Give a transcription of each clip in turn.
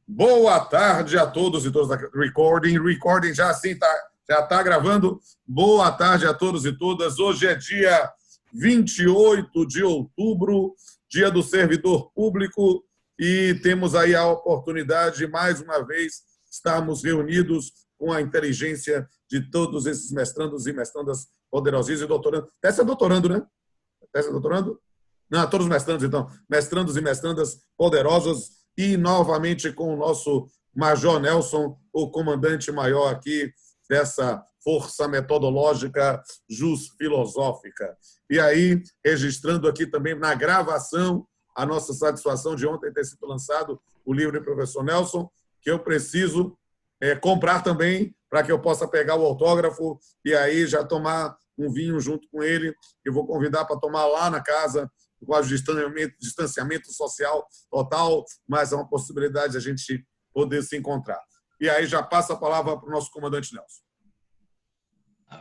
Boa tarde a todos e todas. Recording já assim já tá gravando. Boa tarde a todos e todas. Hoje é dia 28 de outubro, dia do servidor público, e temos aí a oportunidade, mais uma vez, estarmos reunidos com a inteligência de todos esses mestrandos e mestrandas poderosíssimos e doutorando. Essa é doutorando, né? Essa é doutorando? Não, todos os mestrandos, então. Mestrandos e mestrandas poderosos, e novamente com o nosso Major Nelson, o comandante maior aqui dessa força metodológica jus-filosófica. E aí, registrando aqui também na gravação a nossa satisfação de ontem ter sido lançado o livro do professor Nelson, que eu preciso comprar também para que eu possa pegar o autógrafo e aí já tomar um vinho junto com ele. Eu vou convidar para tomar lá na casa, com o distanciamento social total, mas é uma possibilidade de a gente poder se encontrar. E aí já passa a palavra para o nosso comandante Nelson.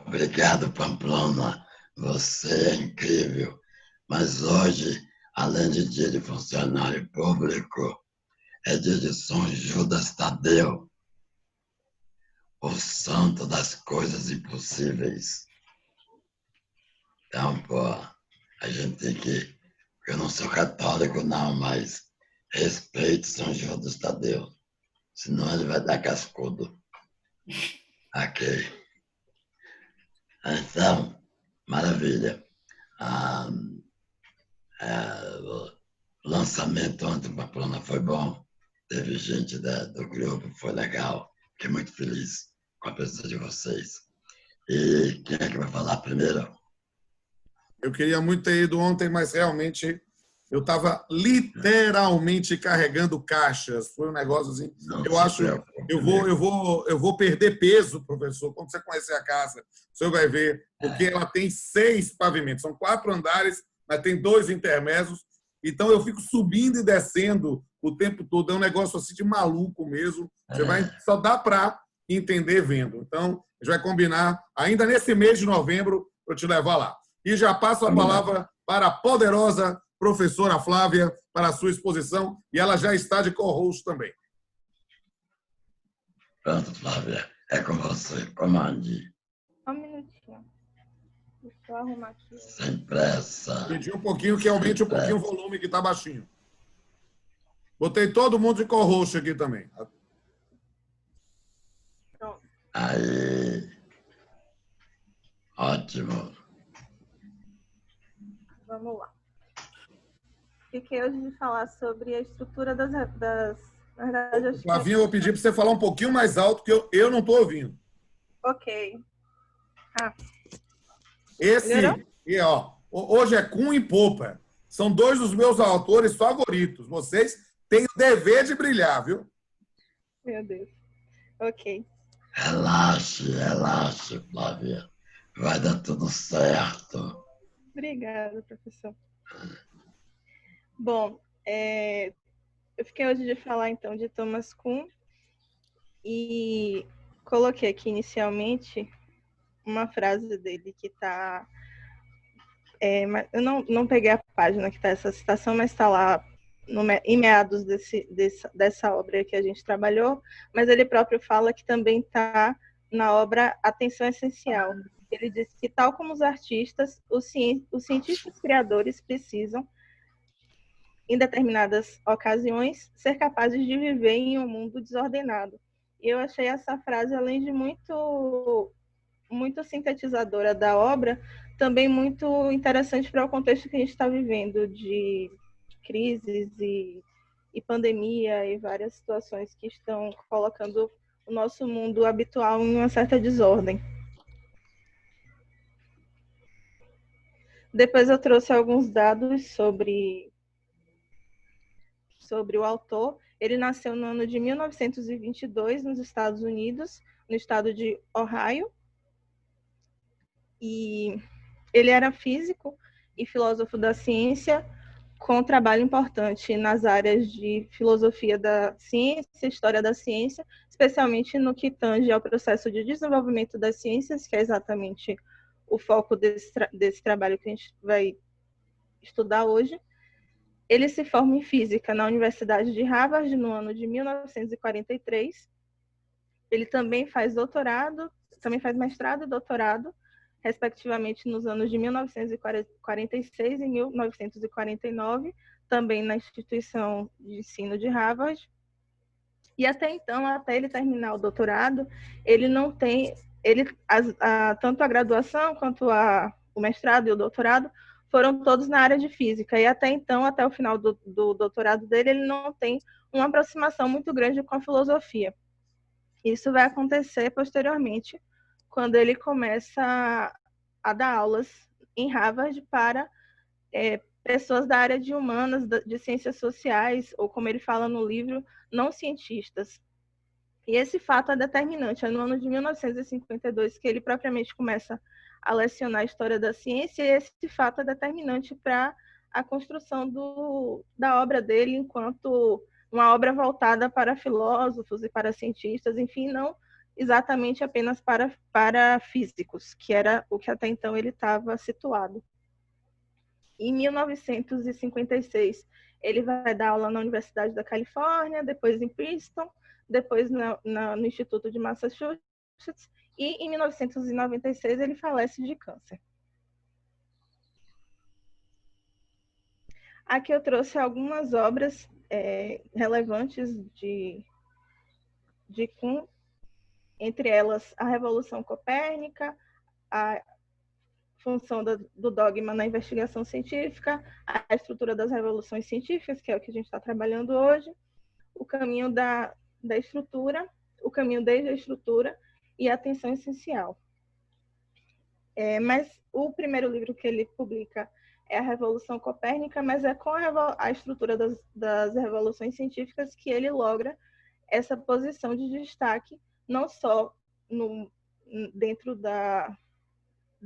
Obrigado, Pamplona. Você é incrível. Mas hoje, além de dia de funcionário público, é dia de São Judas Tadeu, o santo das coisas impossíveis. Então, pô, a gente tem que... Eu não sou católico, não, mas respeito São Judas Tadeu. Senão ele vai dar cascudo. Ok. Então, maravilha. O lançamento ontem, Pamplona, foi bom. Teve gente do grupo, foi legal. Fiquei muito feliz com a presença de vocês. E quem é que vai falar primeiro? Eu queria muito ter ido ontem, mas realmente eu estava literalmente carregando caixas. Foi um negócio assim. Eu acho, eu vou perder peso, professor, quando você conhecer a casa. O senhor vai ver, porque ela tem 6 pavimentos, são 4 andares, mas tem 2 intermédios. Então eu fico subindo e descendo o tempo todo. É um negócio assim de maluco mesmo. Você vai, só dá para entender vendo. Então a gente vai combinar ainda nesse mês de novembro para eu te levar lá. E já passo a palavra para a poderosa professora Flávia para a sua exposição, e ela já está de co-host também. Pronto, Flávia, é com você. Comande. Um minutinho. Deixa eu arrumar aqui. Sem pressa. Pedi um pouquinho que aumente um pouquinho o volume, que está baixinho. Botei todo mundo de co-host aqui também. Pronto. Aí. Ótimo. Vamos lá. Fiquei hoje de falar sobre a estrutura das na verdade, Flavinha, eu vou pedir para você falar um pouquinho mais alto, que eu não estou ouvindo. Ok. Esse, e, ó, hoje é Kuhn e Popper. São 2 dos meus autores favoritos. Vocês têm o dever de brilhar, viu? Meu Deus. Ok. Relaxe, Flávia. Vai dar tudo certo. Obrigada, professor. Bom, eu fiquei hoje de falar, então, de Thomas Kuhn e coloquei aqui inicialmente uma frase dele que está... eu não peguei a página que está essa citação, mas está lá em meados dessa obra que a gente trabalhou, mas ele próprio fala que também está na obra Atenção Essencial. Ele diz que, tal como os artistas, os cientistas criadores precisam, em determinadas ocasiões, ser capazes de viver em um mundo desordenado. E eu achei essa frase, além de muito sintetizadora da obra, também muito interessante para o contexto que a gente está vivendo, de crises e pandemia e várias situações que estão colocando o nosso mundo habitual em uma certa desordem. Depois eu trouxe alguns dados sobre o autor. Ele nasceu no ano de 1922 nos Estados Unidos, no estado de Ohio. E ele era físico e filósofo da ciência, com trabalho importante nas áreas de filosofia da ciência, história da ciência, especialmente no que tange ao processo de desenvolvimento das ciências, que é exatamente o foco desse trabalho que a gente vai estudar hoje. Ele se forma em física na Universidade de Harvard no ano de 1943. Ele também faz mestrado e doutorado, respectivamente nos anos de 1946 e 1949, também na instituição de ensino de Harvard. E até então, até ele terminar o doutorado, ele não tem, tanto a graduação quanto o mestrado e o doutorado foram todos na área de física. E até então, até o final do doutorado dele, ele não tem uma aproximação muito grande com a filosofia. Isso vai acontecer posteriormente, quando ele começa a dar aulas em Harvard para pessoas da área de humanas, de ciências sociais, ou como ele fala no livro, não cientistas. E esse fato é determinante. É no ano de 1952 que ele propriamente começa a lecionar a história da ciência, e esse fato é determinante para a construção da obra dele enquanto uma obra voltada para filósofos e para cientistas, enfim, não exatamente apenas para físicos, que era o que até então ele estava situado. Em 1956, ele vai dar aula na Universidade da Califórnia, depois em Princeton, depois no Instituto de Massachusetts, e em 1996 ele falece de câncer. Aqui eu trouxe algumas obras relevantes de Kuhn, entre elas a Revolução Copérnica, a função do dogma na investigação científica, a estrutura das revoluções científicas, que é o que a gente está trabalhando hoje, o caminho da estrutura, o caminho desde a estrutura e a atenção essencial. Mas o primeiro livro que ele publica é a Revolução Copérnica, mas é com a estrutura das revoluções científicas que ele logra essa posição de destaque, não só dentro da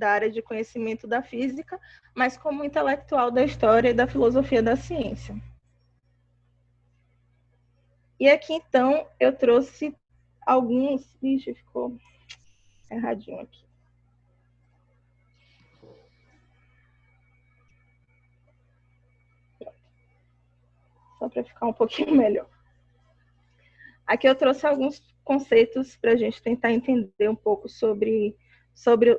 área de conhecimento da física, mas como intelectual da história e da filosofia da ciência. E aqui, então, eu trouxe alguns... Ixi, ficou erradinho aqui. Só para ficar um pouquinho melhor. Aqui eu trouxe alguns conceitos para a gente tentar entender um pouco sobre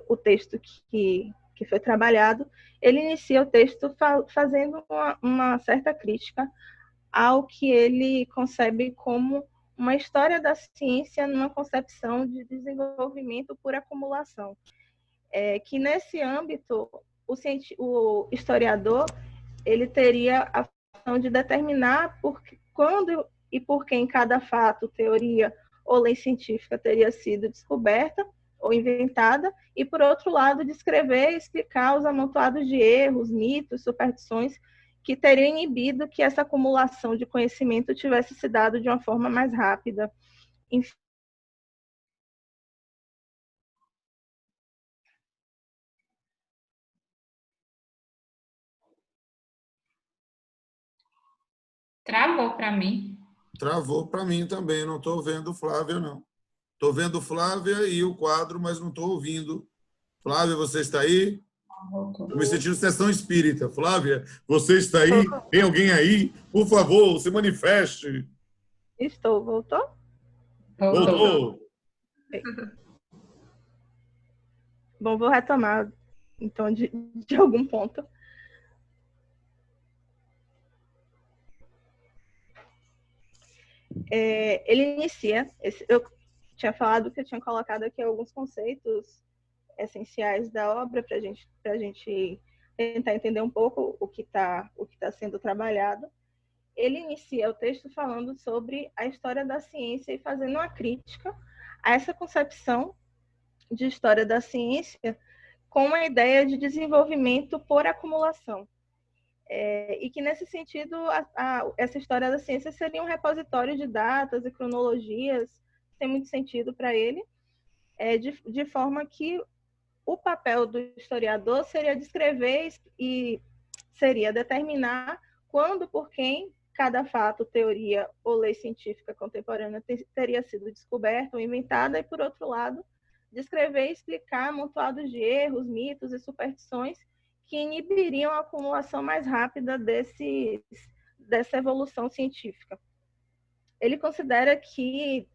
o texto que foi trabalhado. Ele inicia o texto fazendo uma certa crítica ao que ele concebe como uma história da ciência numa concepção de desenvolvimento por acumulação. Que nesse âmbito, o historiador ele teria a função de determinar quando e por quem cada fato, teoria ou lei científica teria sido descoberta ou inventada, e, por outro lado, descrever e explicar os amontoados de erros, mitos, superstições que teriam inibido que essa acumulação de conhecimento tivesse se dado de uma forma mais rápida. Enfim. Travou para mim. Travou para mim também, não estou vendo Flávia, não. Estou vendo Flávia e o quadro, mas não estou ouvindo. Flávia, você está aí? Estou me sentindo sessão espírita. Flávia, você está aí? Tem alguém aí? Por favor, se manifeste. Estou. Voltou? Voltou. Bom, vou retomar, então, de algum ponto. Ele inicia... Eu tinha falado que eu tinha colocado aqui alguns conceitos essenciais da obra para a gente tentar entender um pouco o que tá sendo trabalhado. Ele inicia o texto falando sobre a história da ciência e fazendo uma crítica a essa concepção de história da ciência com uma ideia de desenvolvimento por acumulação. E que, nesse sentido, essa história da ciência seria um repositório de datas e cronologias, tem muito sentido para ele, de forma que o papel do historiador seria descrever e seria determinar quando, por quem, cada fato, teoria ou lei científica contemporânea teria sido descoberta ou inventada, e, por outro lado, descrever e explicar amontoados de erros, mitos e superstições que inibiriam a acumulação mais rápida dessa evolução científica. Ele considera que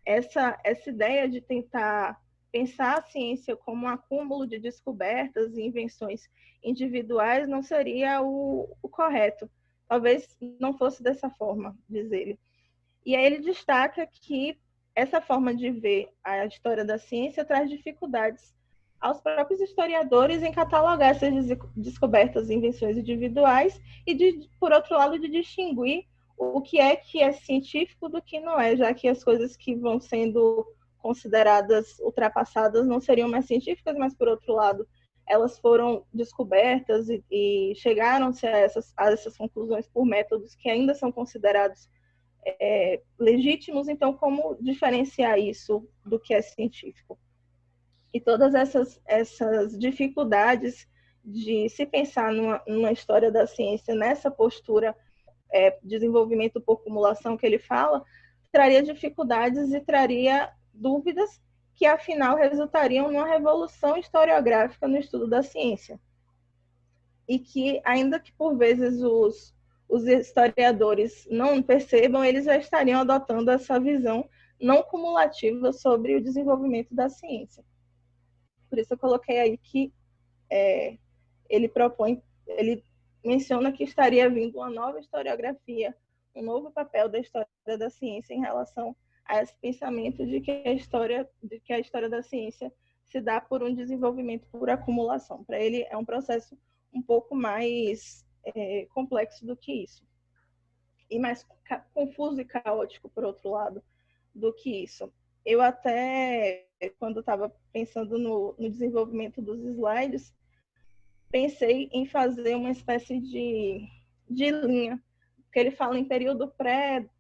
essa ideia de tentar pensar a ciência como um acúmulo de descobertas e invenções individuais não seria o correto. Talvez não fosse dessa forma, diz ele. E aí ele destaca que essa forma de ver a história da ciência traz dificuldades aos próprios historiadores em catalogar essas descobertas e invenções individuais e, por outro lado, de distinguir o que é científico do que não é, já que as coisas que vão sendo consideradas ultrapassadas não seriam mais científicas, mas, por outro lado, elas foram descobertas e chegaram-se a essas conclusões por métodos que ainda são considerados legítimos. Então, como diferenciar isso do que é científico? E todas essas dificuldades de se pensar numa história da ciência, nessa postura desenvolvimento por acumulação que ele fala, traria dificuldades e traria dúvidas que, afinal, resultariam numa revolução historiográfica no estudo da ciência. E que, ainda que por vezes os historiadores não percebam, eles já estariam adotando essa visão não cumulativa sobre o desenvolvimento da ciência. Por isso eu coloquei aí que ele menciona que estaria vindo uma nova historiografia, um novo papel da história da ciência em relação a esse pensamento de que a história da ciência se dá por um desenvolvimento por acumulação. Para ele é um processo um pouco mais complexo do que isso. E mais confuso e caótico, por outro lado, do que isso. Eu até, quando estava pensando no desenvolvimento dos slides, pensei em fazer uma espécie de linha, porque ele fala em período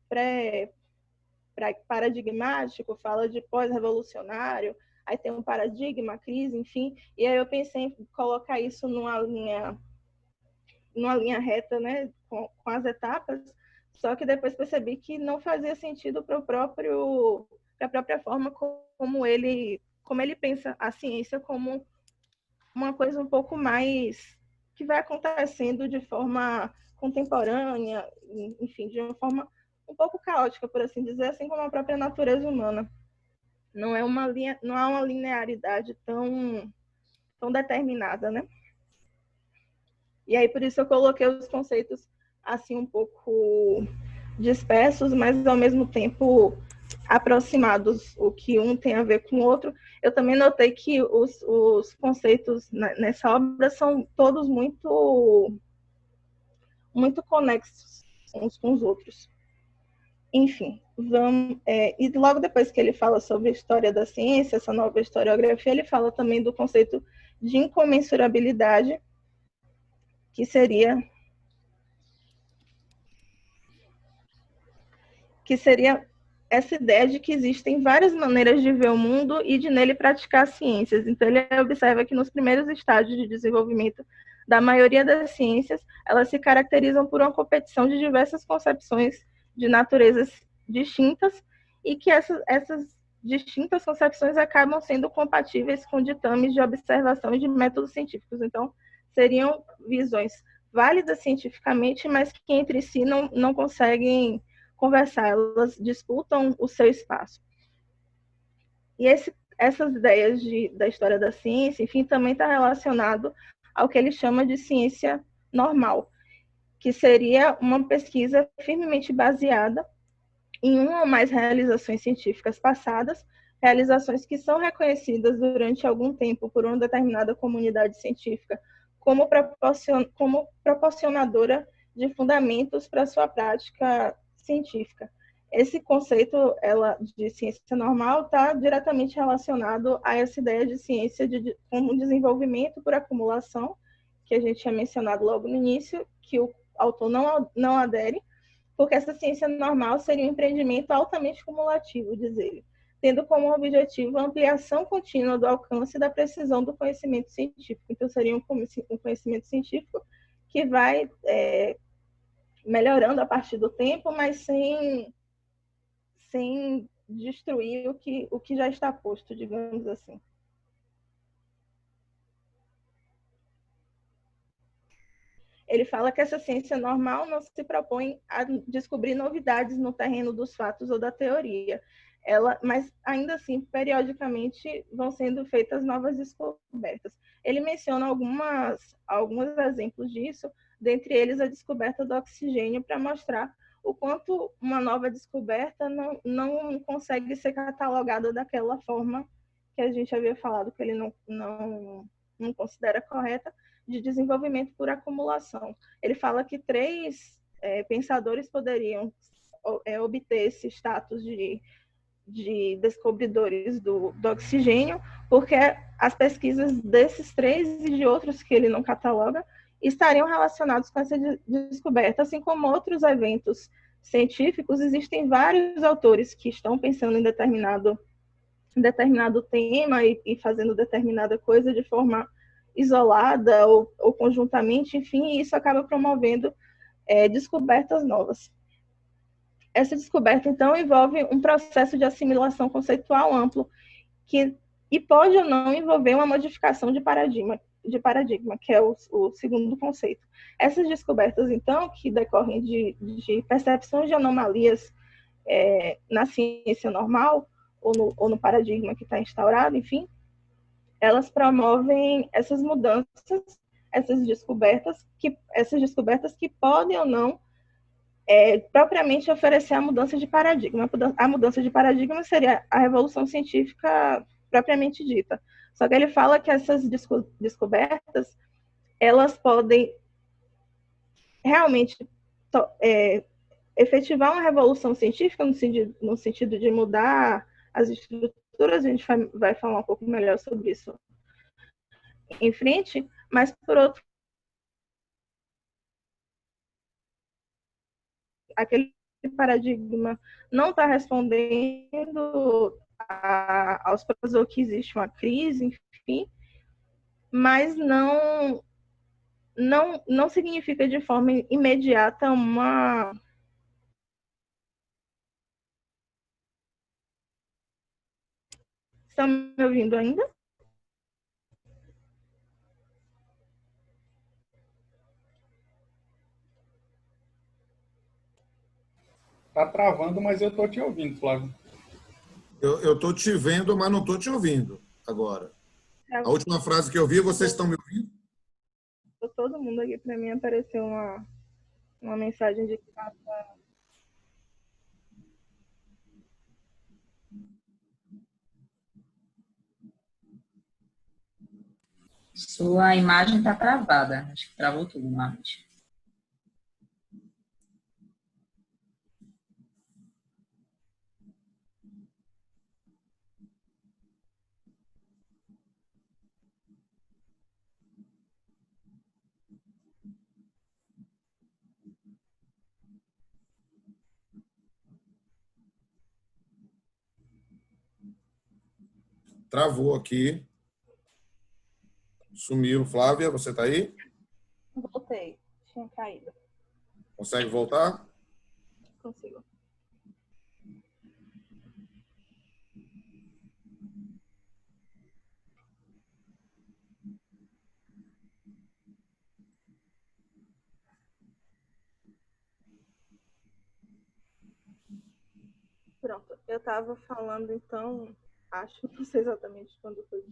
pré-paradigmático, fala de pós-revolucionário, aí tem um paradigma, crise, enfim, e aí eu pensei em colocar isso numa linha reta, né, com as etapas, só que depois percebi que não fazia sentido para a própria forma como ele pensa a ciência como uma coisa um pouco mais que vai acontecendo de forma contemporânea, enfim, de uma forma um pouco caótica, por assim dizer, assim como a própria natureza humana. Não há uma linearidade tão determinada, né? E aí, por isso, eu coloquei os conceitos assim um pouco dispersos, mas ao mesmo tempo aproximados, o que um tem a ver com o outro. Eu também notei que os conceitos nessa obra são todos muito conexos uns com os outros. Enfim, e logo depois que ele fala sobre a história da ciência, essa nova historiografia, ele fala também do conceito de incomensurabilidade, que seria essa ideia de que existem várias maneiras de ver o mundo e de nele praticar ciências. Então, ele observa que nos primeiros estágios de desenvolvimento da maioria das ciências, elas se caracterizam por uma competição de diversas concepções de naturezas distintas e que essas distintas concepções acabam sendo compatíveis com ditames de observação e de métodos científicos. Então, seriam visões válidas cientificamente, mas que entre si não conseguem conversar, elas disputam o seu espaço. E essas ideias da história da ciência, enfim, também está relacionado ao que ele chama de ciência normal, que seria uma pesquisa firmemente baseada em uma ou mais realizações científicas passadas, realizações que são reconhecidas durante algum tempo por uma determinada comunidade científica como proporcionadora de fundamentos para sua prática científica. Esse conceito de ciência normal está diretamente relacionado a essa ideia de ciência como desenvolvimento por acumulação, que a gente tinha mencionado logo no início, que o autor não adere, porque essa ciência normal seria um empreendimento altamente cumulativo, diz ele, tendo como objetivo a ampliação contínua do alcance e da precisão do conhecimento científico. Então, seria um conhecimento científico que vai melhorando a partir do tempo, mas sem destruir o que já está posto, digamos assim. Ele fala que essa ciência normal não se propõe a descobrir novidades no terreno dos fatos ou da teoria. Mas, ainda assim, periodicamente vão sendo feitas novas descobertas. Ele menciona alguns exemplos disso, dentre eles a descoberta do oxigênio, para mostrar o quanto uma nova descoberta não consegue ser catalogada daquela forma que a gente havia falado, que ele não considera correta, de desenvolvimento por acumulação. Ele fala que três pensadores poderiam obter esse status de descobridores do oxigênio, porque as pesquisas desses três e de outros que ele não cataloga estariam relacionados com essa descoberta, assim como outros eventos científicos. Existem vários autores que estão pensando em determinado tema e fazendo determinada coisa de forma isolada ou conjuntamente, enfim, e isso acaba promovendo descobertas novas. Essa descoberta, então, envolve um processo de assimilação conceitual amplo e pode ou não envolver uma modificação de paradigma, que é o segundo conceito. Essas descobertas, então, que decorrem de percepções de anomalias na ciência normal ou no paradigma que está instaurado, enfim, elas promovem essas mudanças, essas descobertas que podem ou não propriamente oferecer a mudança de paradigma. A mudança de paradigma seria a revolução científica propriamente dita. Só que ele fala que essas descobertas, elas podem realmente efetivar uma revolução científica no sentido de mudar as estruturas. A gente vai falar um pouco melhor sobre isso em frente, mas, por outro, aquele paradigma não está respondendo aos problemas, ou que existe uma crise, enfim, mas não significa de forma imediata uma... Estão me ouvindo ainda? Tá travando, mas eu tô te ouvindo, Flávio. Eu estou te vendo, mas não estou te ouvindo agora. A última frase que eu vi, vocês estão me ouvindo? Todo mundo aqui, para mim, apareceu uma mensagem de que estava... Sua imagem está travada. Acho que travou tudo, Marcos. Travou aqui. Sumiu. Flávia, você está aí? Voltei. Tinha caído. Consegue voltar? Consigo. Pronto. Eu estava falando, então, não sei exatamente quando foi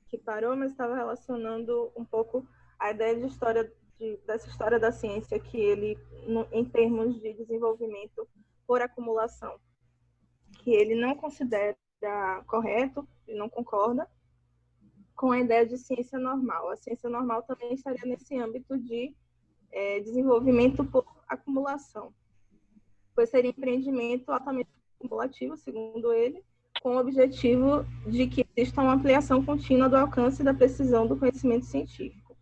que parou, mas estava relacionando um pouco a ideia dessa história da ciência, que ele, em termos de desenvolvimento por acumulação, que ele não considera correto, ele não concorda com a ideia de ciência normal. A ciência normal também estaria nesse âmbito de desenvolvimento por acumulação, pois seria empreendimento altamente acumulativo, segundo ele, com o objetivo de que exista uma ampliação contínua do alcance da precisão do conhecimento científico.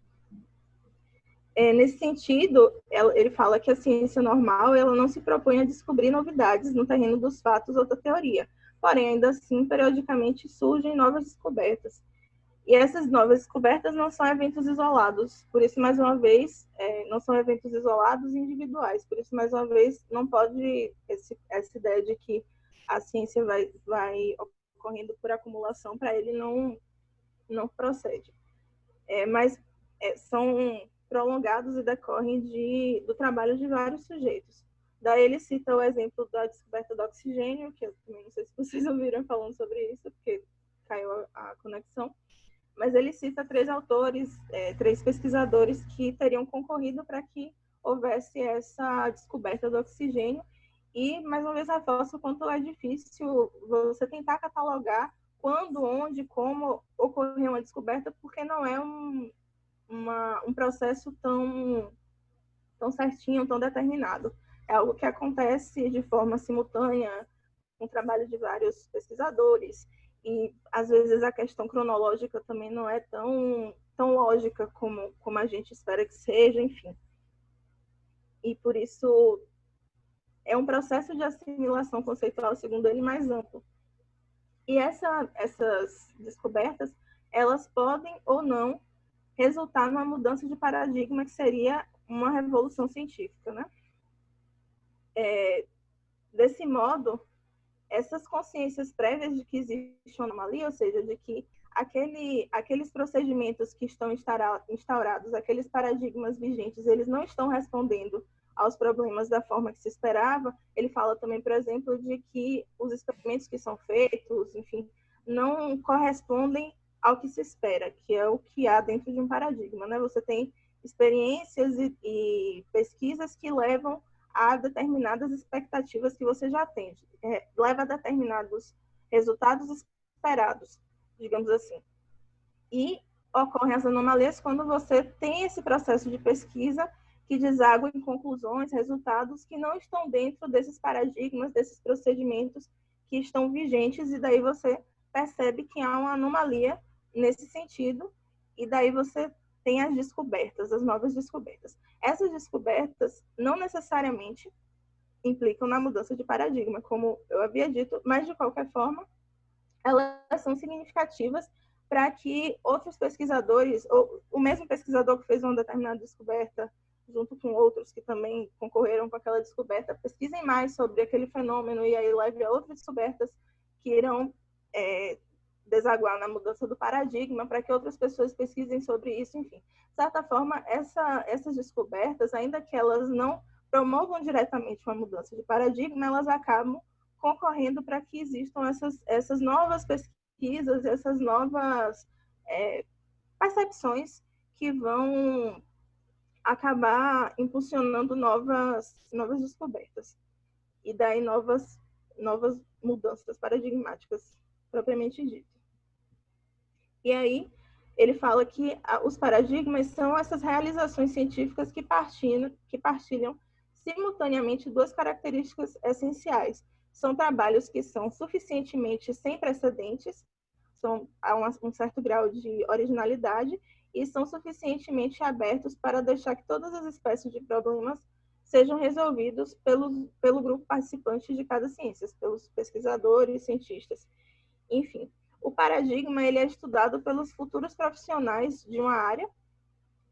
Nesse sentido, ele fala que a ciência normal ela não se propõe a descobrir novidades no terreno dos fatos ou da teoria, porém, ainda assim, periodicamente surgem novas descobertas. E essas novas descobertas não são eventos isolados, por isso, mais uma vez, não são eventos isolados e individuais, por isso, mais uma vez, não pode essa ideia de que a ciência vai ocorrendo por acumulação, para ele não procede. Mas são prolongados e decorrem do trabalho de vários sujeitos. Daí ele cita o exemplo da descoberta do oxigênio, que eu também não sei se vocês ouviram falando sobre isso, porque caiu a conexão, mas ele cita 3 autores, 3 pesquisadores que teriam concorrido para que houvesse essa descoberta do oxigênio. E, mais uma vez, reforço o quanto é difícil você tentar catalogar quando, onde, como ocorreu uma descoberta, porque não é um processo tão certinho, tão determinado. É algo que acontece de forma simultânea, com o trabalho de vários pesquisadores, e às vezes a questão cronológica também não é tão lógica como a gente espera que seja, enfim. E por isso é um processo de assimilação conceitual, segundo ele, mais amplo. E essas descobertas, elas podem ou não resultar numa mudança de paradigma, que seria uma revolução científica, né? Desse modo, essas consciências prévias de que existe uma anomalia, ou seja, de que aqueles procedimentos que estão instaurados, aqueles paradigmas vigentes, eles não estão respondendo aos problemas da forma que se esperava. Ele fala também, por exemplo, de que os experimentos que são feitos, enfim, não correspondem ao que se espera, que é o que há dentro de um paradigma, né? Você tem experiências e pesquisas que levam a determinadas expectativas que você já tem, leva a determinados resultados esperados, digamos assim. E ocorrem as anomalias quando você tem esse processo de pesquisa que deságua em conclusões, resultados que não estão dentro desses paradigmas, desses procedimentos que estão vigentes, e daí você percebe que há uma anomalia nesse sentido, e daí você tem as descobertas, as novas descobertas. Essas descobertas não necessariamente implicam na mudança de paradigma, como eu havia dito, mas, de qualquer forma, elas são significativas para que outros pesquisadores, ou o mesmo pesquisador que fez uma determinada descoberta, junto com outros que também concorreram com aquela descoberta, pesquisem mais sobre aquele fenômeno e aí leve a outras descobertas que irão desaguar na mudança do paradigma, para que outras pessoas pesquisem sobre isso, enfim. De certa forma, essas descobertas, ainda que elas não promovam diretamente uma mudança de paradigma, elas acabam concorrendo para que existam essas novas pesquisas, essas novas percepções que vão acabar impulsionando novas descobertas. E daí novas mudanças paradigmáticas, propriamente dito. E aí, ele fala que os paradigmas são essas realizações científicas que partilham simultaneamente 2 características essenciais. São trabalhos que são suficientemente sem precedentes, há um certo grau de originalidade, e são suficientemente abertos para deixar que todas as espécies de problemas sejam resolvidos pelo grupo participante de cada ciência, pelos pesquisadores, cientistas, enfim. O paradigma ele é estudado pelos futuros profissionais de uma área,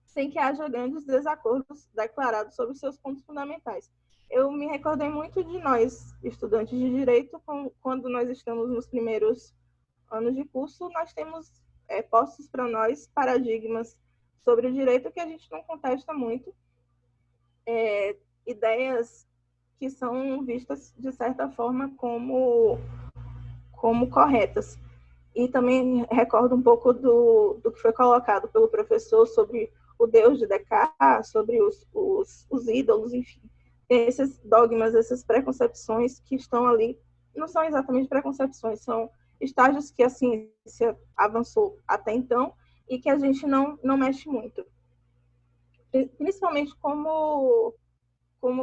sem que haja grandes desacordos declarados sobre seus pontos fundamentais. Eu me recordei muito de nós, estudantes de Direito, quando nós estamos nos primeiros anos de curso, nós temos postos para nós paradigmas sobre o direito que a gente não contesta muito, ideias que são vistas, de certa forma, como corretas. E também recordo um pouco do que foi colocado pelo professor sobre o Deus de Descartes, sobre os ídolos, enfim. Esses dogmas, essas preconcepções que estão ali, não são exatamente preconcepções, são estágios que a ciência avançou até então e que a gente não mexe muito. Principalmente como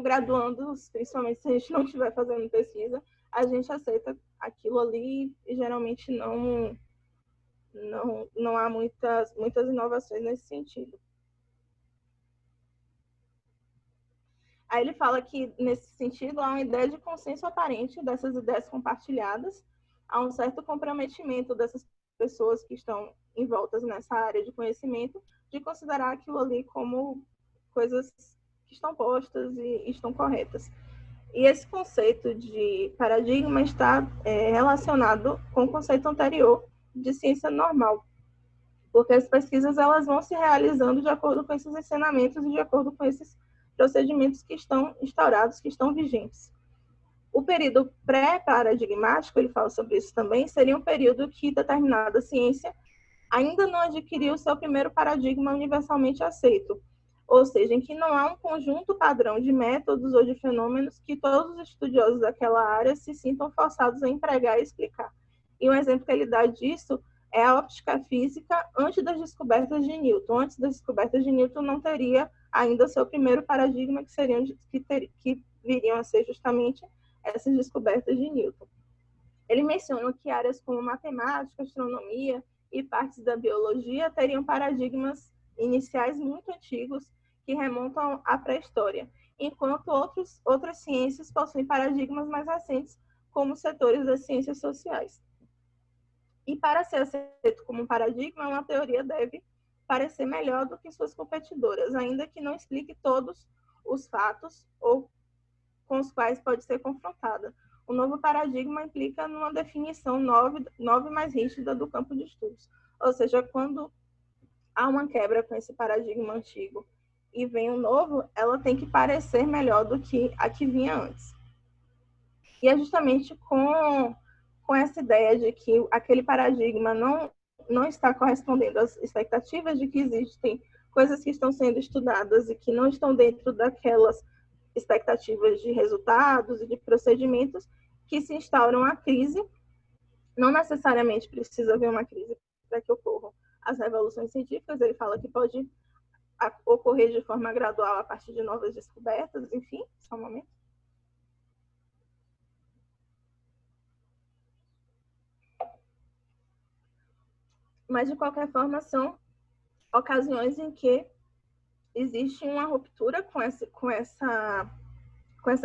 graduandos, principalmente se a gente não estiver fazendo pesquisa, a gente aceita aquilo ali e geralmente não há muitas inovações nesse sentido. Aí ele fala que, nesse sentido, há uma ideia de consenso aparente dessas ideias compartilhadas, há um certo comprometimento dessas pessoas que estão envoltas nessa área de conhecimento, de considerar aquilo ali como coisas que estão postas e estão corretas. E esse conceito de paradigma está relacionado com o conceito anterior de ciência normal. porque as pesquisas elas vão se realizando de acordo com esses ensinamentos e de acordo com esses procedimentos que estão instaurados, que estão vigentes. O período pré-paradigmático, ele fala sobre isso também, seria um período que determinada ciência ainda não adquiriu seu primeiro paradigma universalmente aceito, ou seja, em que não há um conjunto padrão de métodos ou de fenômenos que todos os estudiosos daquela área se sintam forçados a empregar e explicar. E um exemplo que ele dá disso é a óptica física antes das descobertas de Newton. Antes das descobertas de Newton não teria ainda o seu primeiro paradigma, que viriam a ser justamente essas descobertas de Newton. Ele menciona que áreas como matemática, astronomia e partes da biologia teriam paradigmas iniciais muito antigos que remontam à pré-história, enquanto outras ciências possuem paradigmas mais recentes, como os setores das ciências sociais. E para ser aceito como um paradigma, uma teoria deve parecer melhor do que suas competidoras, ainda que não explique todos os fatos ou com os quais pode ser confrontada. O novo paradigma implica numa definição nova e mais rígida do campo de estudos. Ou seja, quando há uma quebra com esse paradigma antigo e vem um novo, ela tem que parecer melhor do que a que vinha antes. E é justamente com essa ideia de que aquele paradigma não está correspondendo às expectativas, de que existem coisas que estão sendo estudadas e que não estão dentro daquelas expectativas de resultados e de procedimentos, que se instauram a crise. Não necessariamente precisa haver uma crise para que ocorram as revoluções científicas. Ele fala que pode ocorrer de forma gradual a partir de novas descobertas, enfim, só um momento. Mas, de qualquer forma, são ocasiões em que existe uma ruptura com essa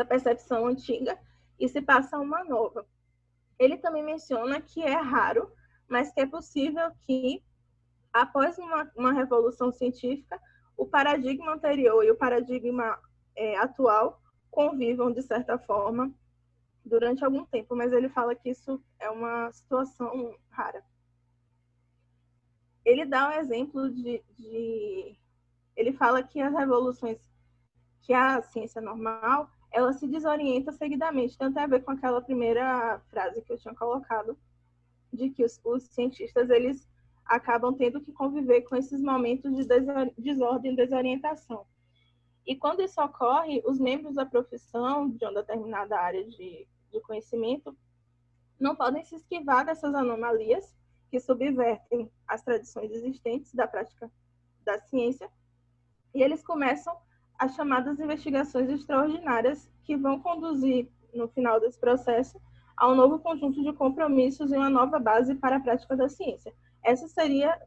percepção antiga e se passa uma nova. Ele também menciona que é raro, mas que é possível que, após uma revolução científica, o paradigma anterior e o paradigma atual convivam, de certa forma, durante algum tempo, mas ele fala que isso é uma situação rara. Ele dá um exemplo ele fala que as revoluções, que a ciência normal, ela se desorienta seguidamente. Tem até a ver com aquela primeira frase que eu tinha colocado, de que os cientistas, eles acabam tendo que conviver com esses momentos de desordem e desorientação. E quando isso ocorre, os membros da profissão, de uma determinada área de conhecimento, não podem se esquivar dessas anomalias que subvertem as tradições existentes da prática da ciência, e eles começam as chamadas investigações extraordinárias, que vão conduzir, no final desse processo, a um novo conjunto de compromissos e uma nova base para a prática da ciência. Essa seria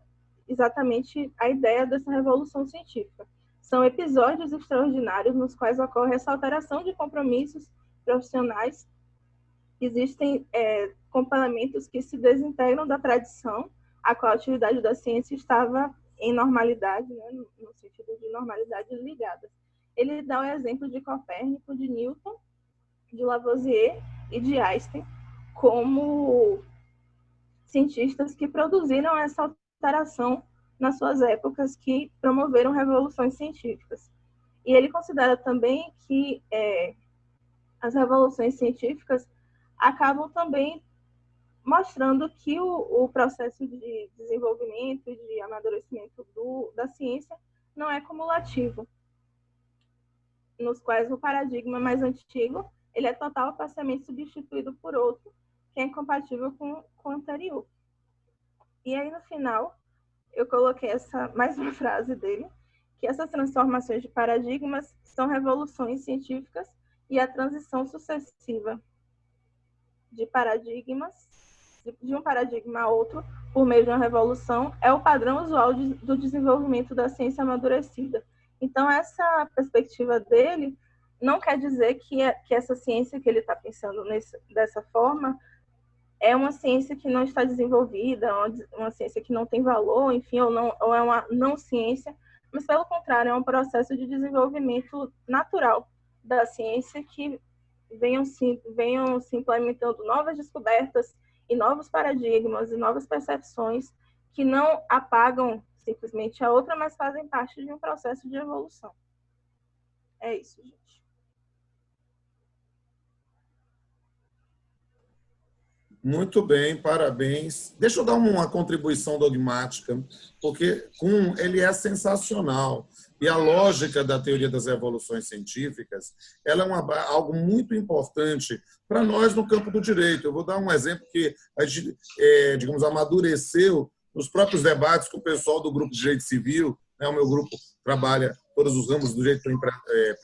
exatamente a ideia dessa revolução científica. São episódios extraordinários nos quais ocorre essa alteração de compromissos profissionais. Existem complementos que se desintegram da tradição, a qual a atividade da ciência estava em normalidade, né, no sentido de normalidade ligada. Ele dá o exemplo de Copérnico, de Newton, de Lavoisier e de Einstein como cientistas que produziram essa alteração nas suas épocas, que promoveram revoluções científicas. E ele considera também que as revoluções científicas acabam também mostrando que o processo de desenvolvimento e de amadurecimento da ciência não é cumulativo, nos quais o paradigma mais antigo ele é total ou parcialmente substituído por outro que é incompatível com o anterior. E aí, no final, eu coloquei mais uma frase dele, que essas transformações de paradigmas são revoluções científicas e a transição sucessiva de paradigmas, de um paradigma a outro, por meio de uma revolução, é o padrão usual do desenvolvimento da ciência amadurecida. Então, essa perspectiva dele não quer dizer que essa ciência que ele está pensando dessa forma é uma ciência que não está desenvolvida, uma ciência que não tem valor, enfim, ou é uma não ciência, mas, pelo contrário, é um processo de desenvolvimento natural da ciência, que venham se implementando novas descobertas e novos paradigmas e novas percepções que não apagam simplesmente a outra, mas fazem parte de um processo de evolução. É isso, gente. Muito bem, parabéns. Deixa eu dar uma contribuição dogmática, porque Kuhn, ele é sensacional. E a lógica da teoria das evoluções científicas, ela é algo muito importante para nós no campo do direito. Eu vou dar um exemplo que a gente, digamos, amadureceu nos próprios debates com o pessoal do grupo de direito civil, né? O meu grupo trabalha todos os ramos do direito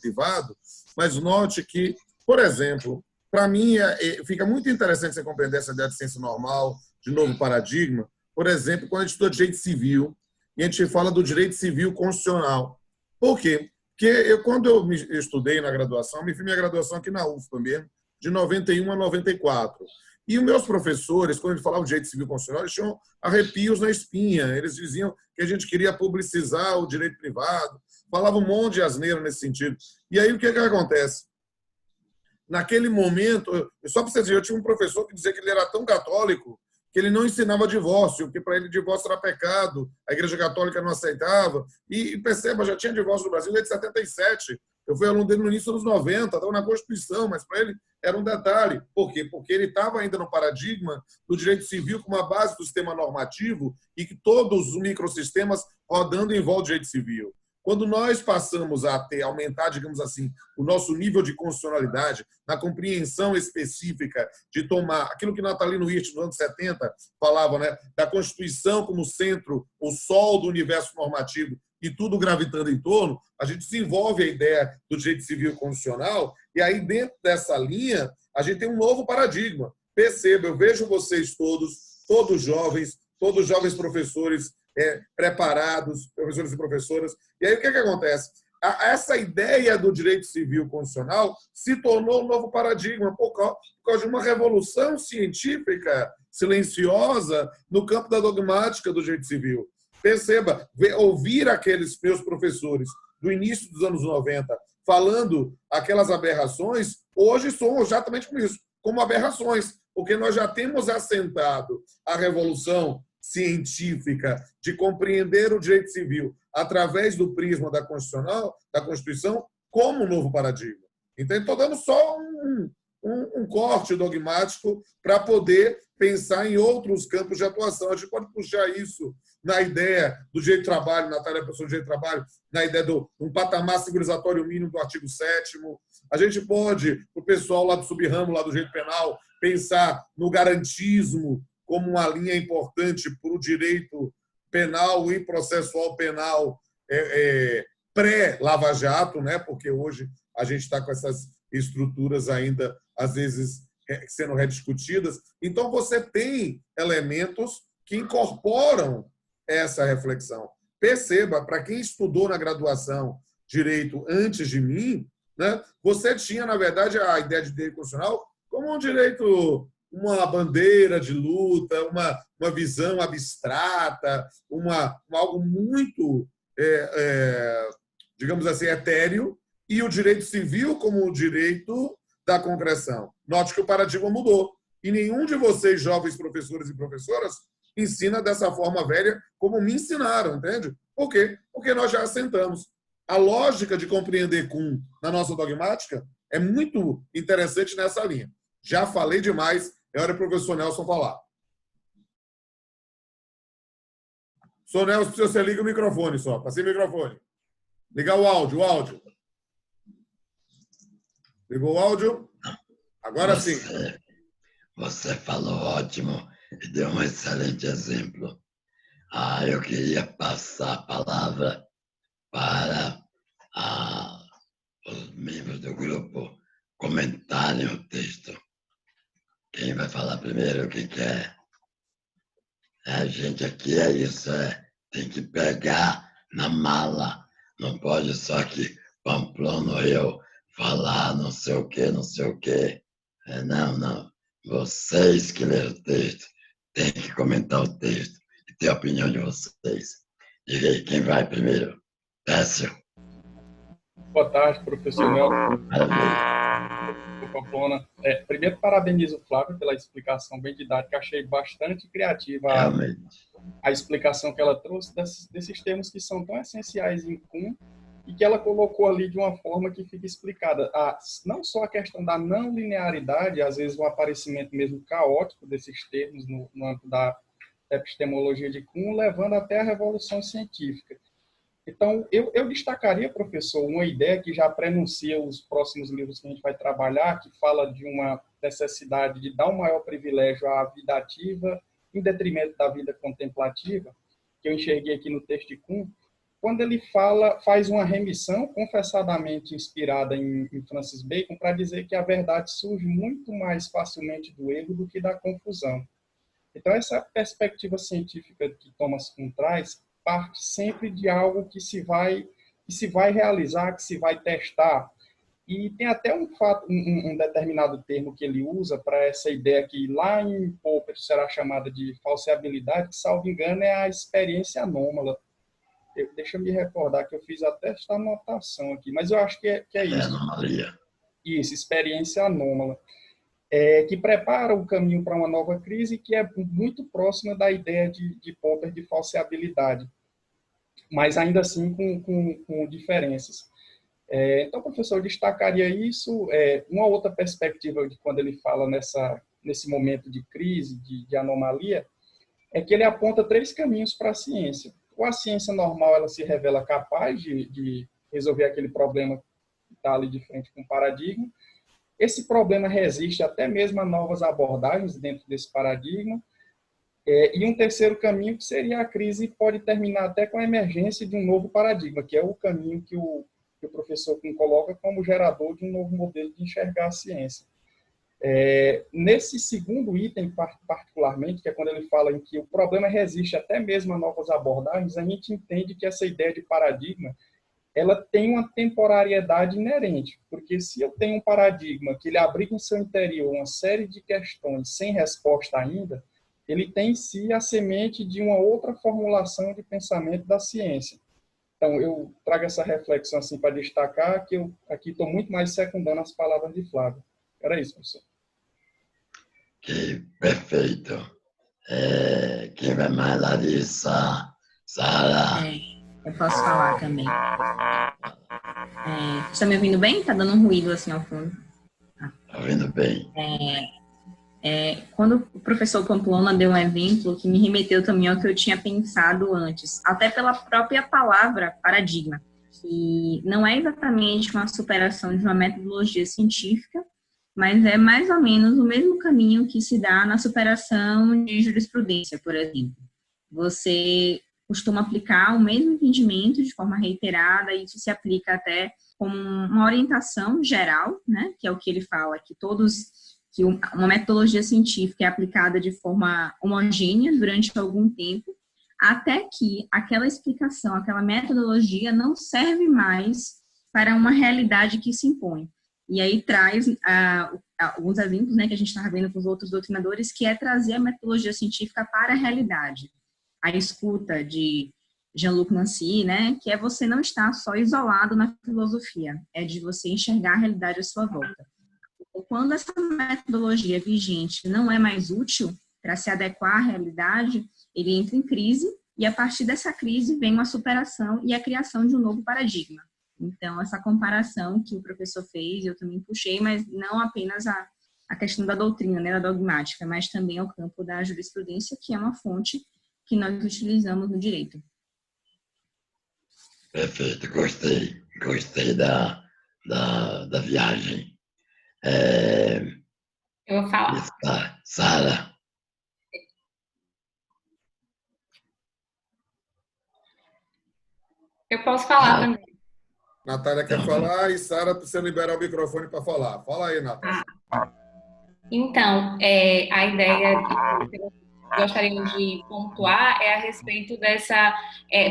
privado, mas note que, por exemplo, para mim, fica muito interessante você compreender essa ideia de ciência normal, de novo paradigma. Por exemplo, quando a gente estuda direito civil, e a gente fala do direito civil constitucional. Por quê? Porque quando eu estudei na graduação, me fiz minha graduação aqui na UFPA mesmo, de 91 a 94. E os meus professores, quando eles falavam de direito civil constitucional, eles tinham arrepios na espinha. Eles diziam que a gente queria publicizar o direito privado, falavam um monte de asneira nesse sentido. E aí, o que acontece? Naquele momento, só para você dizer, eu tinha um professor que dizia que ele era tão católico que ele não ensinava divórcio, porque para ele divórcio era pecado, a Igreja Católica não aceitava. E perceba, já tinha divórcio no Brasil desde 77. Eu fui aluno dele no início dos 90, estava na Constituição, mas para ele era um detalhe. Por quê? Porque ele estava ainda no paradigma do direito civil como a base do sistema normativo e que todos os microsistemas rodando em volta do direito civil. Quando nós passamos a aumentar, digamos assim, o nosso nível de constitucionalidade, na compreensão específica de tomar aquilo que Natalino Hirsch, nos anos 70, falava, né, da Constituição como centro, o sol do universo normativo e tudo gravitando em torno, a gente desenvolve a ideia do direito civil constitucional e aí, dentro dessa linha, a gente tem um novo paradigma. Perceba, eu vejo vocês todos jovens professores, preparados, professores e professoras. E aí o que acontece? Essa ideia do direito civil constitucional se tornou um novo paradigma por causa de uma revolução científica silenciosa no campo da dogmática do direito civil. Perceba, ouvir aqueles meus professores do início dos anos 90 falando aquelas aberrações, hoje são exatamente como isso, como aberrações, porque nós já temos assentado a revolução científica de compreender o direito civil através do prisma da Constituição como um novo paradigma. Então, estou dando só um corte dogmático para poder pensar em outros campos de atuação. A gente pode puxar isso na ideia do direito de trabalho, Natália, professora de direito de trabalho, na ideia de um patamar civilizatório mínimo do artigo 7º. A gente pode, o pessoal lá do subramo, lá do direito penal, pensar no garantismo como uma linha importante para o direito penal e processual penal pré-Lava Jato, né? Porque hoje a gente está com essas estruturas ainda, às vezes, sendo rediscutidas. Então, você tem elementos que incorporam essa reflexão. Perceba, para quem estudou na graduação Direito antes de mim, né, você tinha, na verdade, a ideia de direito constitucional como um direito, uma bandeira de luta, uma visão abstrata, algo muito, digamos assim, etéreo, e o direito civil como o direito da concreção. Note que o paradigma mudou. E nenhum de vocês, jovens professores e professoras, ensina dessa forma velha como me ensinaram, entende? Por quê? Porque nós já assentamos. A lógica de compreender Kuhn na nossa dogmática é muito interessante nessa linha. Já falei demais, é hora do professor Nelson falar. Professor Nelson, você liga o microfone só. Passei o microfone. Ligar o áudio. Ligou o áudio? Agora sim. Você falou ótimo e deu um excelente exemplo. Eu queria passar a palavra para os membros do grupo comentarem o texto. Quem vai falar primeiro o que quer? A gente aqui é isso, tem que pegar na mala. Não pode só que Pamplona ou eu falar não sei o quê. Não. Vocês que leram o texto têm que comentar o texto e ter a opinião de vocês. Diga aí, quem vai primeiro? Pécio. Boa tarde, professor Nelson. Maravilha. professor Pamplona. Primeiro, parabenizo o Flávio pela explicação bem didática. Achei bastante criativa Realmente. a explicação que ela trouxe desses termos que são tão essenciais em Kuhn e que ela colocou ali de uma forma que fica explicada. Não só a questão da não linearidade, às vezes o aparecimento mesmo caótico desses termos no âmbito da epistemologia de Kuhn, levando até a revolução científica. Então, eu destacaria, professor, uma ideia que já prenuncia os próximos livros que a gente vai trabalhar, que fala de uma necessidade de dar um maior privilégio à vida ativa em detrimento da vida contemplativa, que eu enxerguei aqui no texto de Kuhn, quando ele faz uma remissão confessadamente inspirada em Francis Bacon para dizer que a verdade surge muito mais facilmente do erro do que da confusão. Então, essa perspectiva científica que Thomas Kuhn traz parte sempre de algo que se vai realizar, que se vai testar. E tem até um determinado termo que ele usa para essa ideia que lá em Popper será chamada de falseabilidade, que, salvo engano, é a experiência anômala. Deixa eu me recordar que eu fiz até esta anotação aqui, mas eu acho que é isso. Anomalia. Isso, experiência anômala. Que prepara o caminho para uma nova crise, que é muito próxima da ideia de Popper de falseabilidade, mas ainda assim com diferenças. Então, professor, eu destacaria isso. Uma outra perspectiva de quando ele fala nesse momento de crise, de anomalia, é que ele aponta 3 caminhos para a ciência. Ou a ciência normal ela se revela capaz de resolver aquele problema que está ali de frente com o paradigma. Esse problema resiste até mesmo a novas abordagens dentro desse paradigma. E um terceiro caminho, que seria a crise, pode terminar até com a emergência de um novo paradigma, que é o caminho que o professor Kuhn coloca como gerador de um novo modelo de enxergar a ciência. Nesse segundo item, particularmente, que é quando ele fala em que o problema resiste até mesmo a novas abordagens, a gente entende que essa ideia de paradigma ela tem uma temporariedade inerente, porque se eu tenho um paradigma que ele abriga em seu interior uma série de questões sem resposta ainda, ele tem em si a semente de uma outra formulação de pensamento da ciência. Então, eu trago essa reflexão assim para destacar que eu aqui estou muito mais secundando as palavras de Flávio. Era isso, professor. Que perfeito. Quem vai mais, Larissa? Sara? Eu posso falar também. Está me ouvindo bem? Está dando um ruído assim ao fundo. Está ouvindo bem? Quando o professor Pamplona deu um exemplo que me remeteu também ao que eu tinha pensado antes, até pela própria palavra paradigma, que não é exatamente uma superação de uma metodologia científica, mas é mais ou menos o mesmo caminho que se dá na superação de jurisprudência, por exemplo. Você costuma aplicar o mesmo entendimento de forma reiterada, e isso se aplica até como uma orientação geral, né, que é o que ele fala, que uma metodologia científica é aplicada de forma homogênea durante algum tempo, até que aquela explicação, aquela metodologia não serve mais para uma realidade que se impõe. E aí traz alguns exemplos, né, que a gente está vendo com os outros doutrinadores, que é trazer a metodologia científica para a realidade. A escuta de Jean-Luc Nancy, né, que é você não estar só isolado na filosofia, é de você enxergar a realidade à sua volta. Quando essa metodologia vigente não é mais útil para se adequar à realidade, ele entra em crise, e a partir dessa crise vem uma superação e a criação de um novo paradigma. Então, essa comparação que o professor fez, eu também puxei, mas não apenas a questão da doutrina, né, da dogmática, mas também ao campo da jurisprudência, que é uma fonte que nós utilizamos no direito. Perfeito, gostei da viagem. Eu vou falar. Sara. Eu posso falar também. Natália quer falar e Sara precisa liberar o microfone para falar. Fala aí, Natália. Então, a ideia que eu gostaria de pontuar é a respeito dessa...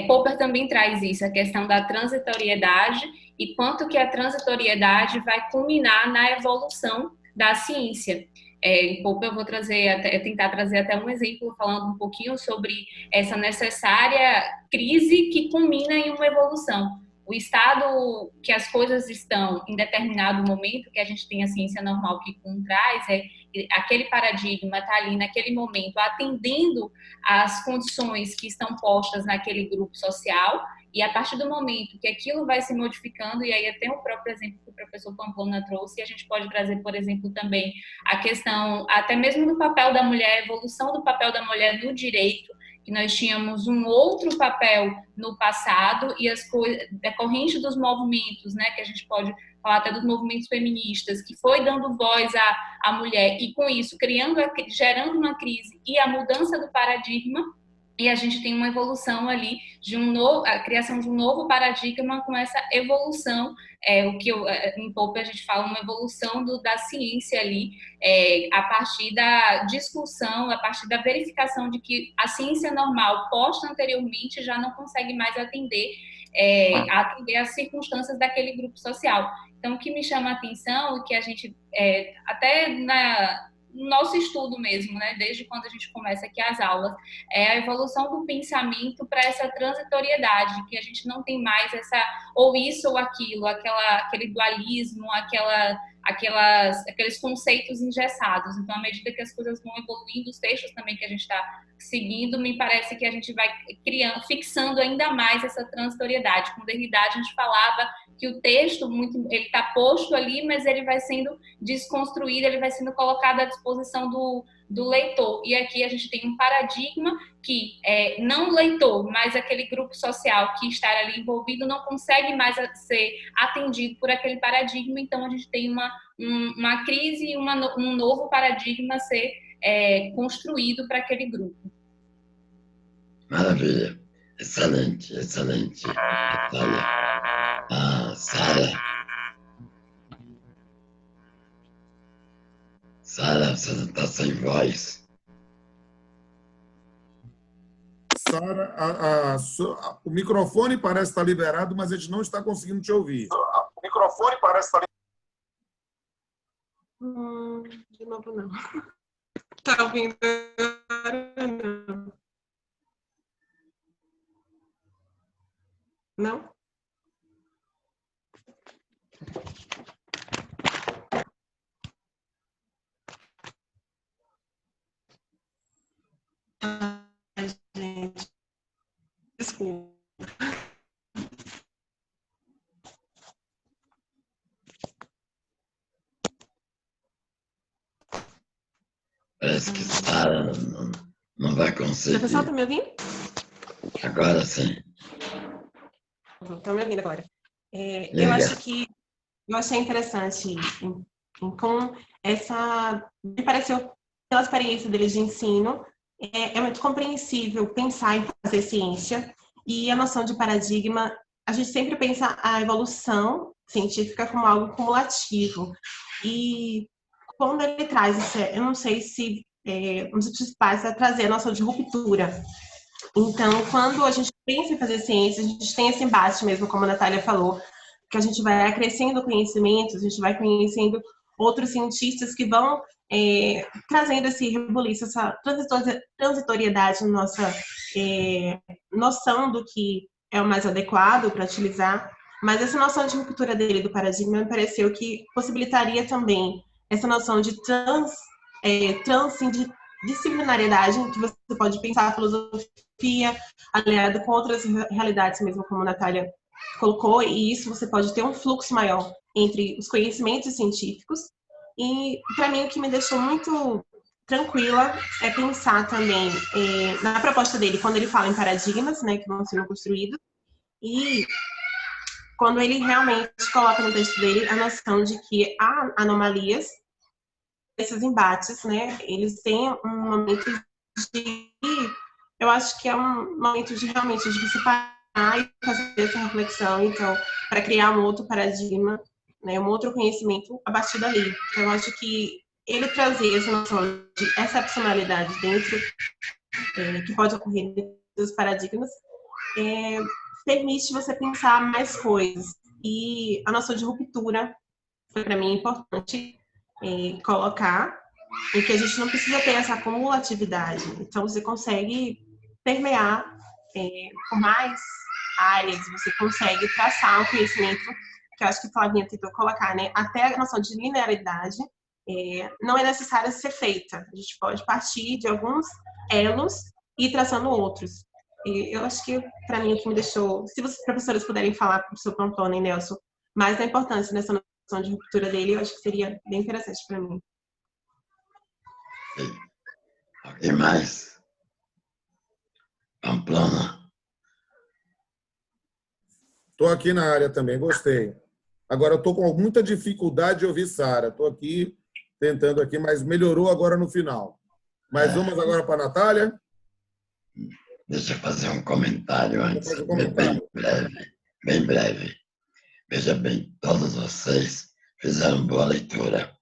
Popper também traz isso, a questão da transitoriedade e quanto que a transitoriedade vai culminar na evolução da ciência. Em Popper eu vou tentar trazer até um exemplo, falando um pouquinho sobre essa necessária crise que culmina em uma evolução. o estado que as coisas estão em determinado momento, que a gente tem a ciência normal que traz, aquele paradigma está ali naquele momento atendendo às condições que estão postas naquele grupo social, e a partir do momento que aquilo vai se modificando, e aí até o próprio exemplo que o professor Pamplona trouxe, a gente pode trazer, por exemplo, também a questão, até mesmo do papel da mulher, a evolução do papel da mulher no direito, que nós tínhamos um outro papel no passado, e as coisas, decorrente dos movimentos, né, que a gente pode falar até dos movimentos feministas, que foi dando voz à mulher, e com isso gerando uma crise e a mudança do paradigma, e a gente tem uma evolução ali de a criação de um novo paradigma com essa evolução, o que em Popper a gente fala, uma evolução da ciência ali, a partir da discussão, a partir da verificação de que a ciência normal posta anteriormente já não consegue mais atender às circunstâncias daquele grupo social. Então, o que me chama a atenção, que a gente, até no nosso estudo mesmo, né, desde quando a gente começa aqui as aulas, é a evolução do pensamento para essa transitoriedade, que a gente não tem mais ou isso ou aquilo, aquele dualismo, aqueles conceitos engessados. Então, à medida que as coisas vão evoluindo, os textos também que a gente está seguindo, me parece que a gente vai fixando ainda mais essa transitoriedade. Com Derrida, a gente falava que o texto, ele está posto ali, mas ele vai sendo desconstruído, ele vai sendo colocado à disposição do leitor. E aqui a gente tem um paradigma que não o leitor, mas aquele grupo social que está ali envolvido não consegue mais ser atendido por aquele paradigma, então a gente tem uma crise e um novo paradigma a ser construído para aquele grupo. Maravilha. Excelente, excelente. Sara, você está sem voz. Sara, o microfone parece estar liberado, mas a gente não está conseguindo te ouvir. O microfone parece estar liberado. De novo, não. Está ouvindo agora? Não? Ai, gente. Desculpa. Parece que Sara não vai conseguir. O pessoal está me ouvindo? Agora sim. Estão me ouvindo agora. Eu achei interessante com me pareceu, pela experiência deles de ensino, é muito compreensível pensar em fazer ciência, e a noção de paradigma, a gente sempre pensa a evolução científica como algo cumulativo, e quando ele traz isso, eu não sei se um dos principais é trazer a noção de ruptura. Então, quando a gente pensa em fazer ciência, a gente tem esse embate mesmo, como a Natália falou, que a gente vai acrescendo conhecimentos, a gente vai conhecendo outros cientistas que vão trazendo esse rebuliço, essa transitoriedade na nossa noção do que é o mais adequado para utilizar. Mas essa noção de ruptura dele, do paradigma, me pareceu que possibilitaria também essa noção de transdisciplinariedade, que você pode pensar a filosofia aliado com outras realidades, mesmo como a Natália colocou, e isso você pode ter um fluxo maior entre os conhecimentos científicos. E, para mim, o que me deixou muito tranquila é pensar também na proposta dele, quando ele fala em paradigmas, né, que vão sendo construídos, e quando ele realmente coloca no texto dele a noção de que há anomalias, esses embates, né, eles têm um momento de... Eu acho que é um momento de realmente de você parar e fazer essa reflexão, então, para criar um outro paradigma, né, um outro conhecimento a partir dali. Então, eu acho que ele trazer essa noção de excepcionalidade dentro, que pode ocorrer dentro dos paradigmas, permite você pensar mais coisas. E a noção de ruptura foi, para mim, importante colocar, e que a gente não precisa ter essa acumulatividade. Então, você consegue permear por mais áreas, você consegue traçar um conhecimento, que eu acho que a Flavinha tentou colocar, né? Até a noção de linearidade não é necessária ser feita. A gente pode partir de alguns elos e ir traçando outros. E eu acho que, para mim, o que me deixou... Se os professores puderem falar para o seu Pantone, Nelson, mais da importância dessa noção de ruptura dele, eu acho que seria bem interessante para mim. Alguém mais? Pamplona? Estou aqui na área também, gostei. Agora, eu estou com muita dificuldade de ouvir Sara. Estou aqui, tentando aqui, mas melhorou agora no final. Mas vamos agora para a Natália. Deixa eu fazer um comentário antes. Faz um comentário. Bem breve. Veja bem, todos vocês fizeram boa leitura.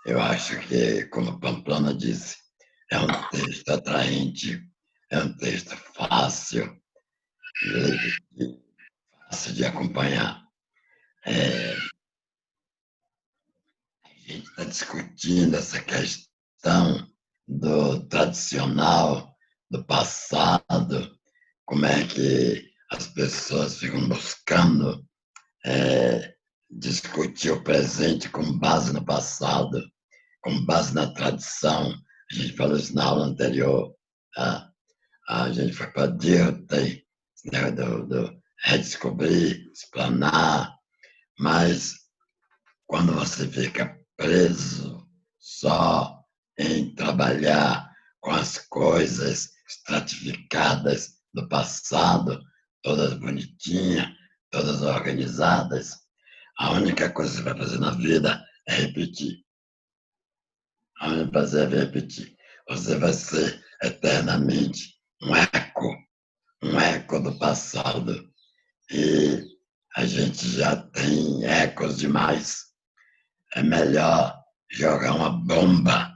Eu acho que, como Pamplona disse, é um texto atraente, é um texto fácil de acompanhar. A gente está discutindo essa questão do tradicional, do passado, como é que as pessoas ficam buscando discutir o presente com base no passado, com base na tradição. A gente falou isso na aula anterior. Tá? A gente foi para Dilthey, né, do redescobrir, explanar, mas quando você fica preso só em trabalhar com as coisas estratificadas do passado, todas bonitinhas, todas organizadas, a única coisa que você vai fazer na vida é repetir. A única coisa é repetir. Você vai ser eternamente um eco do passado. E a gente já tem ecos demais. É melhor jogar uma bomba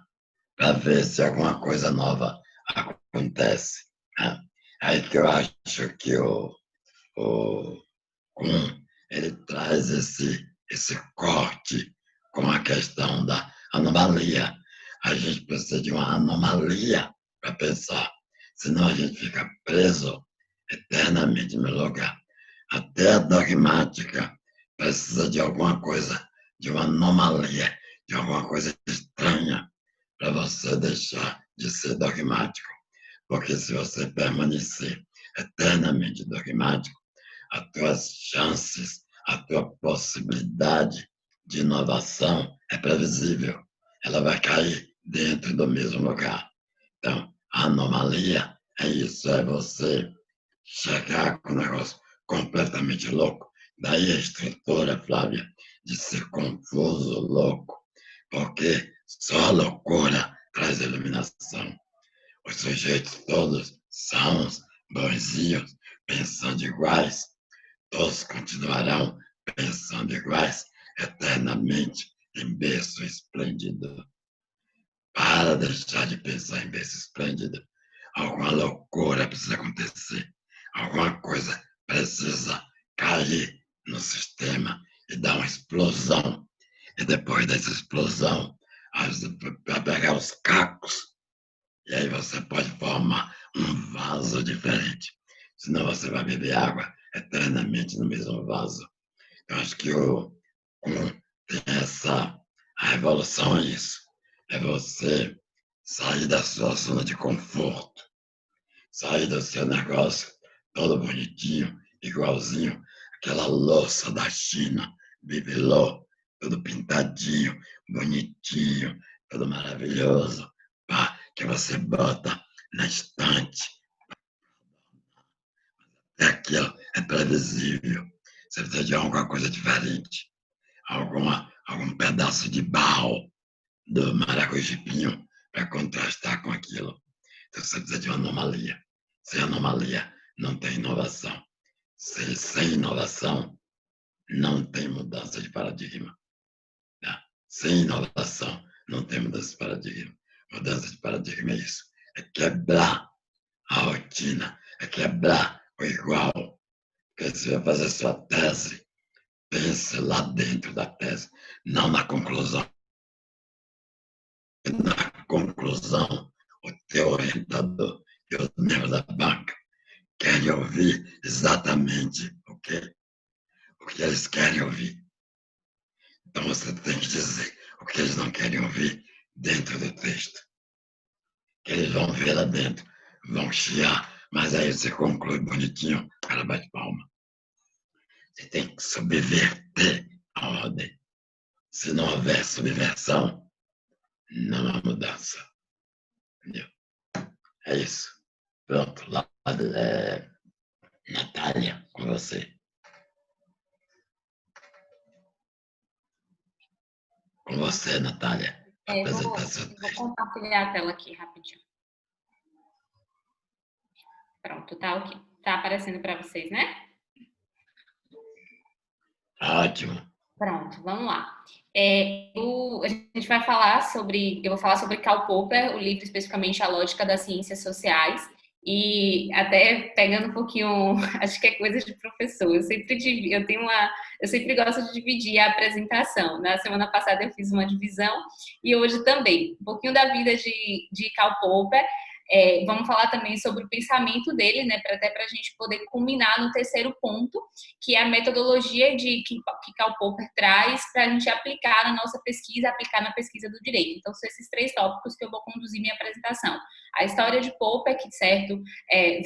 para ver se alguma coisa nova acontece. Né? Aí que eu acho que o Kuhn, ele traz esse corte com a questão da anomalia. A gente precisa de uma anomalia para pensar, senão a gente fica preso eternamente no lugar. Até a dogmática precisa de alguma coisa, de uma anomalia, de alguma coisa estranha, para você deixar de ser dogmático. Porque se você permanecer eternamente dogmático, as tuas chances, a tua possibilidade de inovação é previsível. Ela vai cair dentro do mesmo lugar. Então, a anomalia é isso, é você chegar com um negócio completamente louco. Daí a estrutura, Flávia, de ser confuso, louco, porque só a loucura traz iluminação. Os sujeitos todos sãos, bonzinhos, pensando iguais, todos continuarão pensando iguais eternamente em berço esplêndido. Para deixar de pensar em berço esplêndido. Alguma loucura precisa acontecer. Alguma coisa precisa cair no sistema e dar uma explosão. E depois dessa explosão, vai pegar os cacos. E aí você pode formar um vaso diferente. Senão você vai beber água eternamente no mesmo vaso. Eu acho que tem a revolução é isso. É você sair da sua zona de conforto. Sair do seu negócio todo bonitinho, igualzinho aquela louça da China, bibelô, tudo pintadinho, bonitinho, tudo maravilhoso, pá, que você bota na estante. Aquilo é previsível. Você precisa de alguma coisa diferente. Algum pedaço de barro do maracujipinho para contrastar com aquilo. Então você precisa de uma anomalia. Sem anomalia, não tem inovação. Sem inovação, não tem mudança de paradigma. Tá? Sem inovação, não tem mudança de paradigma. Mudança de paradigma é isso. É quebrar a rotina, é quebrar o igual. Porque você vai fazer sua tese, pense lá dentro da tese, não na conclusão. Na conclusão, o teu orientador e os membros da banca querem ouvir exatamente o que eles querem ouvir. Então você tem que dizer o que eles não querem ouvir dentro do texto. Eles vão ver lá dentro, vão chiar, mas aí você conclui bonitinho, o cara bate palma. Você tem que subverter a ordem. Se não houver subversão, não há mudança. Entendeu? É isso. Pronto, lá, Natália, com você. Com você, Natália. Vou compartilhar a tela aqui rapidinho. Pronto, tá ok. Tá aparecendo para vocês, né? Ótimo. Pronto, vamos lá. A gente vai falar eu vou falar sobre Karl Popper, o livro especificamente A Lógica das Ciências Sociais, e até pegando um pouquinho, acho que é coisa de professor, eu sempre gosto de dividir a apresentação. Na semana passada eu fiz uma divisão e hoje também. Um pouquinho da vida de Karl Popper. Vamos falar também sobre o pensamento dele, né, até para a gente poder culminar no terceiro ponto, que é a metodologia que Karl Popper traz para a gente aplicar na nossa pesquisa, aplicar na pesquisa do direito. Então, são esses 3 tópicos que eu vou conduzir minha apresentação. A história de Popper, que, certo,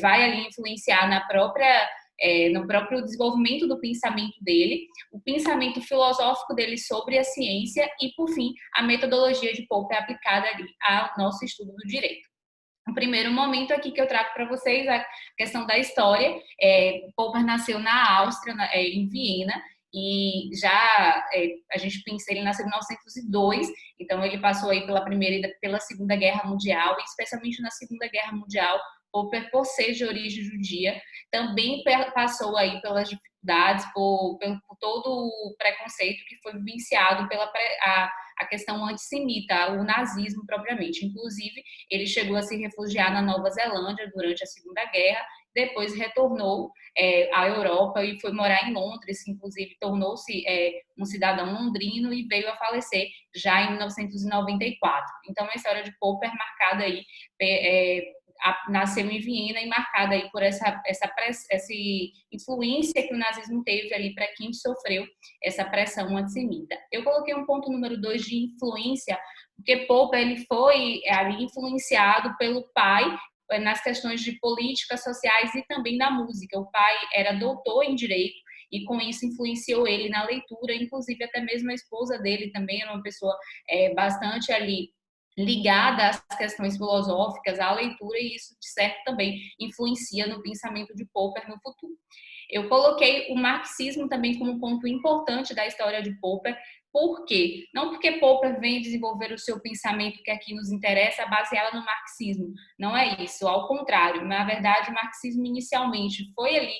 vai ali influenciar no próprio desenvolvimento do pensamento dele, o pensamento filosófico dele sobre a ciência e, por fim, a metodologia de Popper aplicada ali ao nosso estudo do direito. O primeiro momento aqui que eu trago para vocês a questão da história. Popper nasceu na Áustria, em Viena, e a gente pensa, ele nasceu em 1902, então ele passou aí pela Primeira e pela Segunda Guerra Mundial, e especialmente na Segunda Guerra Mundial, Popper, por ser de origem judia, também passou aí pelas dificuldades, por todo o preconceito que foi vivenciado pela a questão antissemita, o nazismo propriamente. Inclusive, ele chegou a se refugiar na Nova Zelândia durante a Segunda Guerra, depois retornou à Europa e foi morar em Londres, inclusive tornou-se um cidadão londrino e veio a falecer já em 1994. Então, a história de Popper marcada aí, nasceu em Viena e marcada aí por essa influência que o nazismo teve ali para quem sofreu essa pressão antissemita. Eu coloquei um ponto número 2 de influência, porque Popper ele foi ali influenciado pelo pai nas questões de políticas sociais e também na música. O pai era doutor em direito e com isso influenciou ele na leitura, inclusive até mesmo a esposa dele também era uma pessoa bastante ali ligada às questões filosóficas, à leitura, e isso, de certo, também influencia no pensamento de Popper no futuro. Eu coloquei o marxismo também como ponto importante da história de Popper. Por quê? Não porque Popper vem desenvolver o seu pensamento que aqui nos interessa baseado no marxismo. Não é isso, ao contrário. Na verdade, o marxismo inicialmente foi ali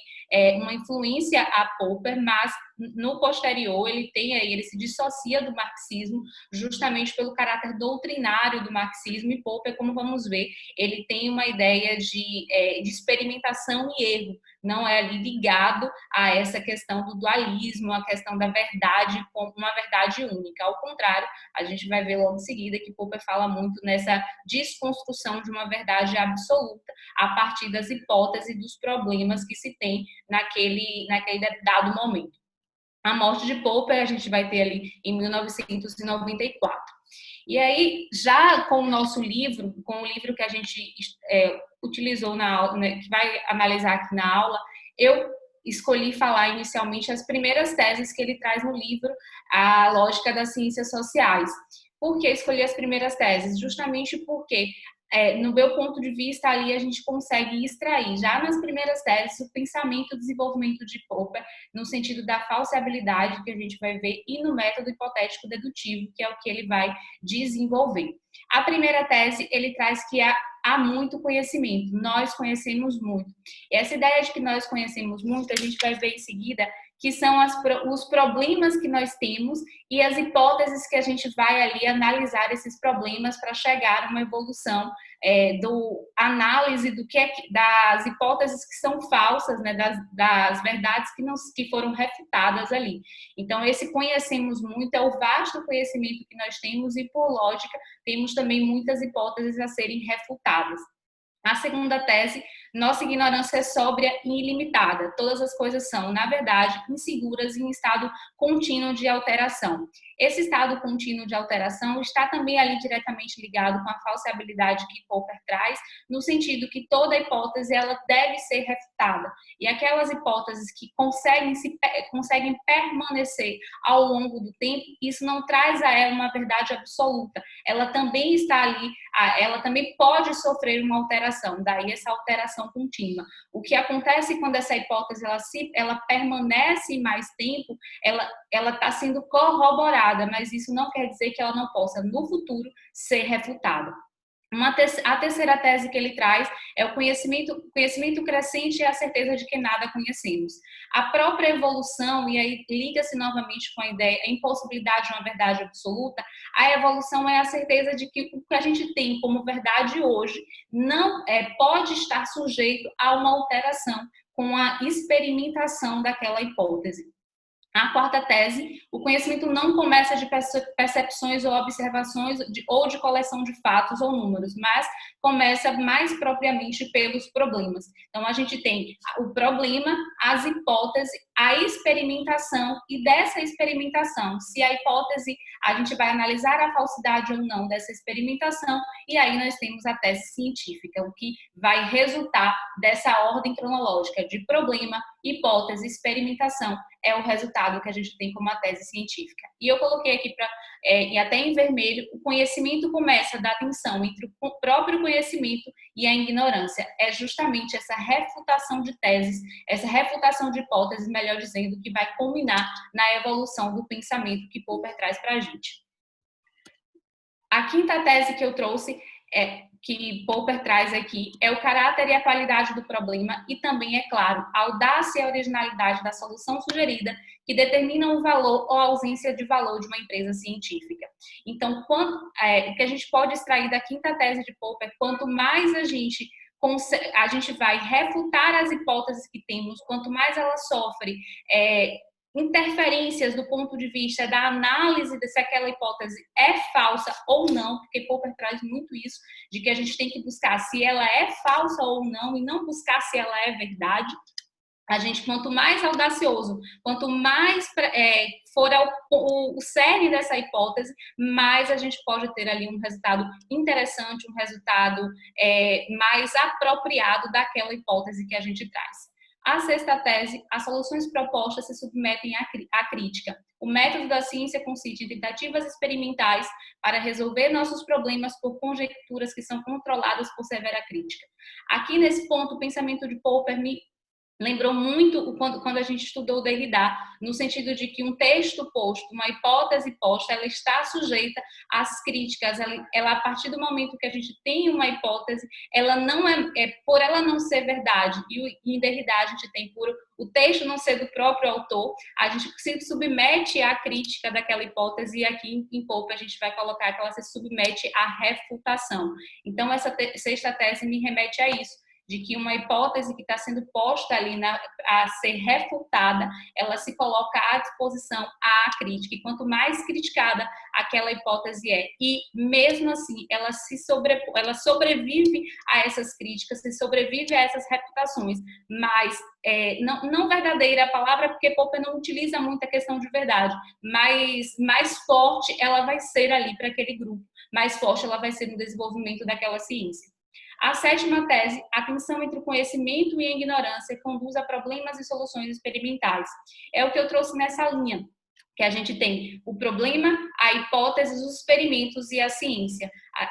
uma influência a Popper, mas no posterior ele se dissocia do marxismo justamente pelo caráter doutrinário do marxismo, e Popper, como vamos ver, ele tem uma ideia de experimentação e erro, não é ali ligado a essa questão do dualismo, a questão da verdade como uma verdade única. Ao contrário, a gente vai ver logo em seguida que Popper fala muito nessa desconstrução de uma verdade absoluta a partir das hipóteses e dos problemas que se tem naquele dado momento. A morte de Popper a gente vai ter ali em 1994. E aí, já com o nosso livro, com o livro que a gente utilizou na aula, né, que vai analisar aqui na aula, eu escolhi falar inicialmente as primeiras teses que ele traz no livro, A Lógica das Ciências Sociais. Por que escolhi as primeiras teses? Justamente porque no meu ponto de vista, ali a gente consegue extrair, já nas primeiras teses, o pensamento e desenvolvimento de Popper, no sentido da falseabilidade, que a gente vai ver, e no método hipotético dedutivo, que é o que ele vai desenvolver. A primeira tese, ele traz que há muito conhecimento, nós conhecemos muito. E essa ideia de que nós conhecemos muito, a gente vai ver em seguida, que são os problemas que nós temos e as hipóteses que a gente vai ali analisar esses problemas para chegar a uma evolução análise das hipóteses que são falsas, né, das verdades que foram refutadas ali. Então, esse conhecemos muito é o vasto conhecimento que nós temos e, por lógica, temos também muitas hipóteses a serem refutadas. A segunda tese Nossa ignorância é sóbria e ilimitada. Todas as coisas são, na verdade, inseguras em estado contínuo de alteração. Esse estado contínuo de alteração está também ali diretamente ligado com a falseabilidade que Popper traz, no sentido que toda hipótese ela deve ser refutada. E aquelas hipóteses que conseguem permanecer ao longo do tempo, isso não traz a ela uma verdade absoluta. Ela também está ali, ela também pode sofrer uma alteração, daí essa alteração contínua. O que acontece quando essa hipótese ela permanece mais tempo, ela está sendo corroborada, mas isso não quer dizer que ela não possa, no futuro, ser refutada. A terceira tese que ele traz é o conhecimento crescente e a certeza de que nada conhecemos. A própria evolução, e aí liga-se novamente com a ideia, a impossibilidade de uma verdade absoluta, a evolução é a certeza de que o que a gente tem como verdade hoje não pode estar sujeito a uma alteração com a experimentação daquela hipótese. A quarta tese, o conhecimento não começa de percepções ou observações ou de coleção de fatos ou números, mas começa mais propriamente pelos problemas. Então, a gente tem o problema, as hipóteses, a experimentação e dessa experimentação, se a hipótese, a gente vai analisar a falsidade ou não dessa experimentação e aí nós temos a tese científica, o que vai resultar dessa ordem cronológica de problema, hipótese, experimentação, é o resultado que a gente tem como a tese científica. E eu coloquei aqui, e até em vermelho, o conhecimento começa da tensão entre o próprio conhecimento e a ignorância. É justamente essa refutação de teses, essa refutação de hipóteses, melhor dizendo, que vai culminar na evolução do pensamento que Popper traz para a gente. A quinta tese que eu trouxe que Popper traz aqui é o caráter e a qualidade do problema e também, é claro, a audácia e a originalidade da solução sugerida que determinam o valor ou a ausência de valor de uma empresa científica. Então, o que a gente pode extrair da quinta tese de Popper, quanto mais a gente vai refutar as hipóteses que temos, quanto mais ela sofre interferências do ponto de vista da análise de se aquela hipótese é falsa ou não, porque Popper traz muito isso, de que a gente tem que buscar se ela é falsa ou não e não buscar se ela é verdade. A gente, quanto mais audacioso, quanto mais for o cerne dessa hipótese, mais a gente pode ter ali um resultado interessante, um resultado mais apropriado daquela hipótese que a gente traz. A sexta tese, as soluções propostas se submetem à crítica. O método da ciência consiste em tentativas experimentais para resolver nossos problemas por conjecturas que são controladas por severa crítica. Aqui, nesse ponto, o pensamento de Popper me lembrou muito quando a gente estudou Derrida, no sentido de que um texto posto, uma hipótese posta, ela está sujeita às críticas. Ela, a partir do momento que a gente tem uma hipótese, ela não por ela não ser verdade, e em Derrida a gente tem por o texto não ser do próprio autor, a gente se submete à crítica daquela hipótese, e aqui em Popper a gente vai colocar que ela se submete à refutação. Então, essa sexta tese me remete a isso, de que uma hipótese que está sendo posta ali a ser refutada, ela se coloca à disposição à crítica. E quanto mais criticada aquela hipótese e mesmo assim ela sobrevive a essas críticas, sobrevive a essas refutações, mas não verdadeira a palavra, porque Popper não utiliza muito a questão de verdade, mas mais forte ela vai ser ali para aquele grupo, mais forte ela vai ser no desenvolvimento daquela ciência. A sétima tese, a tensão entre o conhecimento e a ignorância conduz a problemas e soluções experimentais. É o que eu trouxe nessa linha, que a gente tem o problema, a hipótese, os experimentos e a ciência.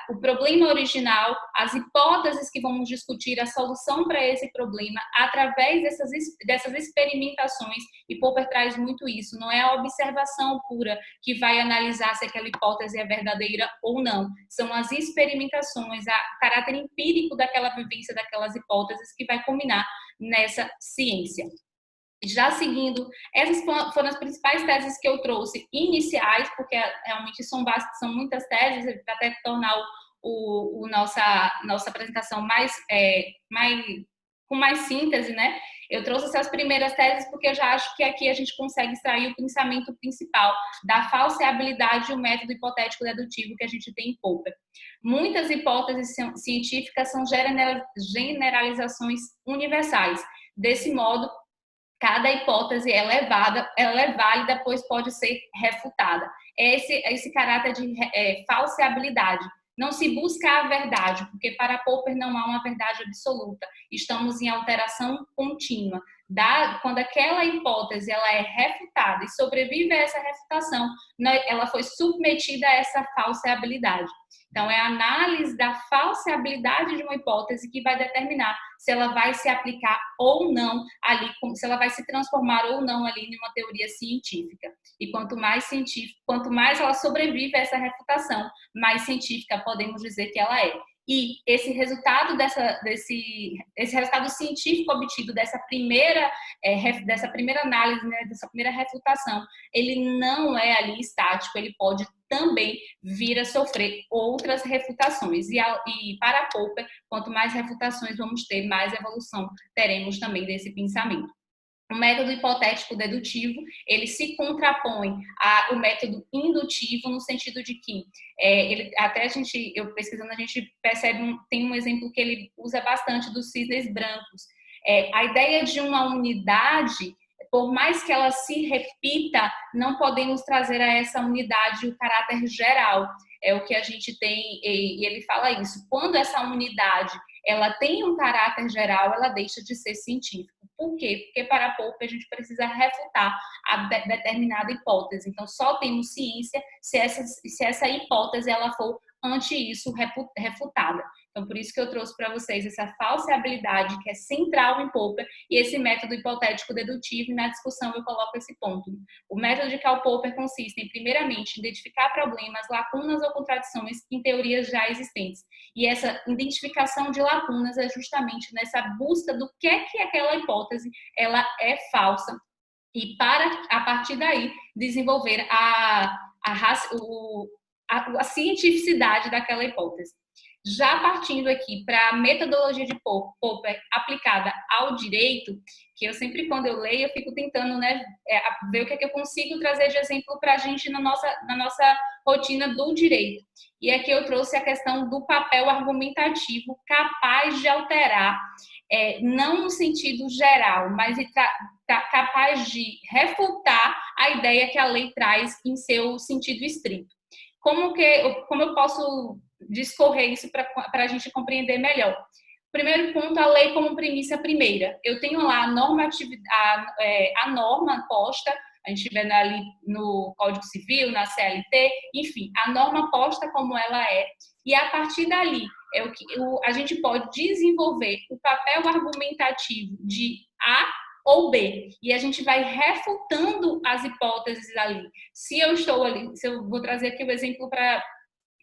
O problema original, as hipóteses que vamos discutir, a solução para esse problema, através dessas experimentações, e Popper traz muito isso, não é a observação pura que vai analisar se aquela hipótese é verdadeira ou não, são as experimentações, o caráter empírico daquela vivência, daquelas hipóteses, que vai culminar nessa ciência. Já seguindo, essas foram as principais teses que eu trouxe iniciais, porque realmente são muitas teses, para até tornar nossa apresentação com mais síntese, né? Eu trouxe essas primeiras teses porque eu já acho que aqui a gente consegue extrair o pensamento principal da falseabilidade e o método hipotético dedutivo que a gente tem em Popper. Muitas hipóteses científicas são generalizações universais. Desse modo, cada hipótese ela é válida, pois pode ser refutada. Esse caráter de falseabilidade. Não se busca a verdade, porque para Popper não há uma verdade absoluta. Estamos em alteração contínua. Quando aquela hipótese ela é refutada e sobrevive a essa refutação, ela foi submetida a essa falseabilidade. Então, é a análise da falseabilidade de uma hipótese que vai determinar se ela vai se aplicar ou não ali, se ela vai se transformar ou não ali em uma teoria científica. E quanto mais ela sobrevive a essa refutação, mais científica podemos dizer que ela é. E esse resultado esse resultado científico obtido dessa primeira análise, né, dessa primeira refutação, ele não é ali estático, ele pode também vir a sofrer outras refutações. E para Popper, quanto mais refutações vamos ter, mais evolução teremos também desse pensamento. O método hipotético dedutivo, ele se contrapõe ao método indutivo, no sentido de que, eu pesquisando, a gente percebe, tem um exemplo que ele usa bastante dos cisnes brancos. A ideia de uma unidade, por mais que ela se repita, não podemos trazer a essa unidade o caráter geral. É o que a gente tem, e ele fala isso. Quando essa unidade ela tem um caráter geral, ela deixa de ser científica. Por quê? Porque para Popper a gente precisa refutar a determinada hipótese. Então, só temos ciência se essa hipótese ela for ante isso refutada. Então, por isso que eu trouxe para vocês essa falseabilidade que é central em Popper e esse método hipotético dedutivo, e na discussão eu coloco esse ponto. O método de Karl Popper consiste em, primeiramente, identificar problemas, lacunas ou contradições em teorias já existentes. E essa identificação de lacunas é justamente nessa busca do que aquela hipótese ela é falsa, e a partir daí, desenvolver a cientificidade daquela hipótese. Já partindo aqui para a metodologia de Popper aplicada ao direito, que eu sempre, quando eu leio, eu fico tentando, né, ver o que eu consigo trazer de exemplo para a gente na nossa rotina do direito. E aqui eu trouxe a questão do papel argumentativo capaz de alterar, não no sentido geral, mas capaz de refutar a ideia que a lei traz em seu sentido estrito. Como eu posso discorrer isso para a gente compreender melhor? Primeiro ponto, a lei como premissa primeira. Eu tenho lá a norma posta, a gente vê ali no Código Civil, na CLT, enfim, a norma posta como ela é, e a partir dali a gente pode desenvolver o papel argumentativo de A ou B, e a gente vai refutando as hipóteses ali. Se eu vou trazer aqui o exemplo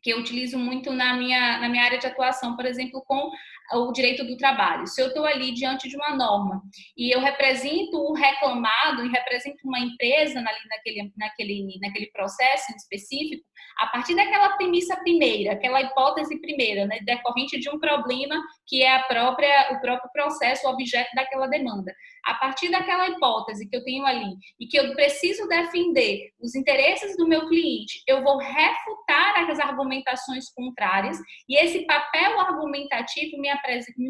que eu utilizo muito na minha área de atuação, por exemplo, com o direito do trabalho. Se eu estou ali diante de uma norma e eu represento o reclamado e represento uma empresa naquele processo em específico, a partir daquela premissa primeira, aquela hipótese primeira, né, decorrente de um problema que é o próprio processo, o objeto daquela demanda. A partir daquela hipótese que eu tenho ali e que eu preciso defender os interesses do meu cliente, eu vou refutar as argumentações contrárias, e esse papel argumentativo me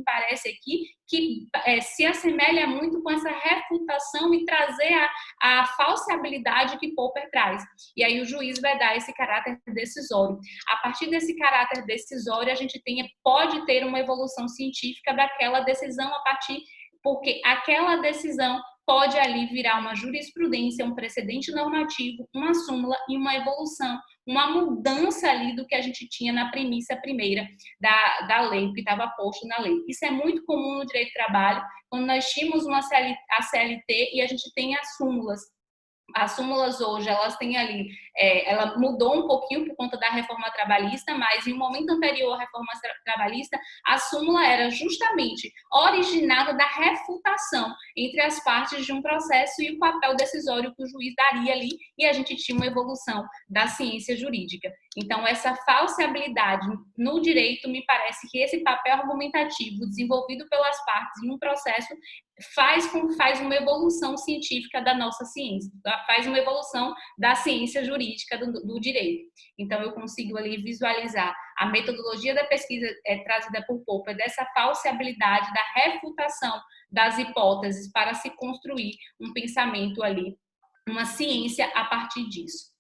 parece aqui que se assemelha muito com essa refutação e trazer a falseabilidade que Popper traz. E aí o juiz vai dar esse caráter decisório. A partir desse caráter decisório, a gente pode ter uma evolução científica daquela decisão porque aquela decisão pode ali virar uma jurisprudência, um precedente normativo, uma súmula e uma evolução, uma mudança ali do que a gente tinha na premissa primeira da lei, que estava posto na lei. Isso é muito comum no direito do trabalho, quando nós tínhamos a CLT e a gente tem as súmulas. As súmulas hoje, elas têm ali, ela mudou um pouquinho por conta da reforma trabalhista, mas em um momento anterior à reforma trabalhista, a súmula era justamente originada da refutação entre as partes de um processo e o papel decisório que o juiz daria ali, e a gente tinha uma evolução da ciência jurídica. Então, essa falseabilidade no direito, me parece que esse papel argumentativo desenvolvido pelas partes em um processo faz uma evolução científica da nossa ciência, faz uma evolução da ciência jurídica do direito. Então, eu consigo ali visualizar a metodologia da pesquisa trazida por Popper, dessa falseabilidade, da refutação das hipóteses para se construir um pensamento ali, uma ciência a partir disso.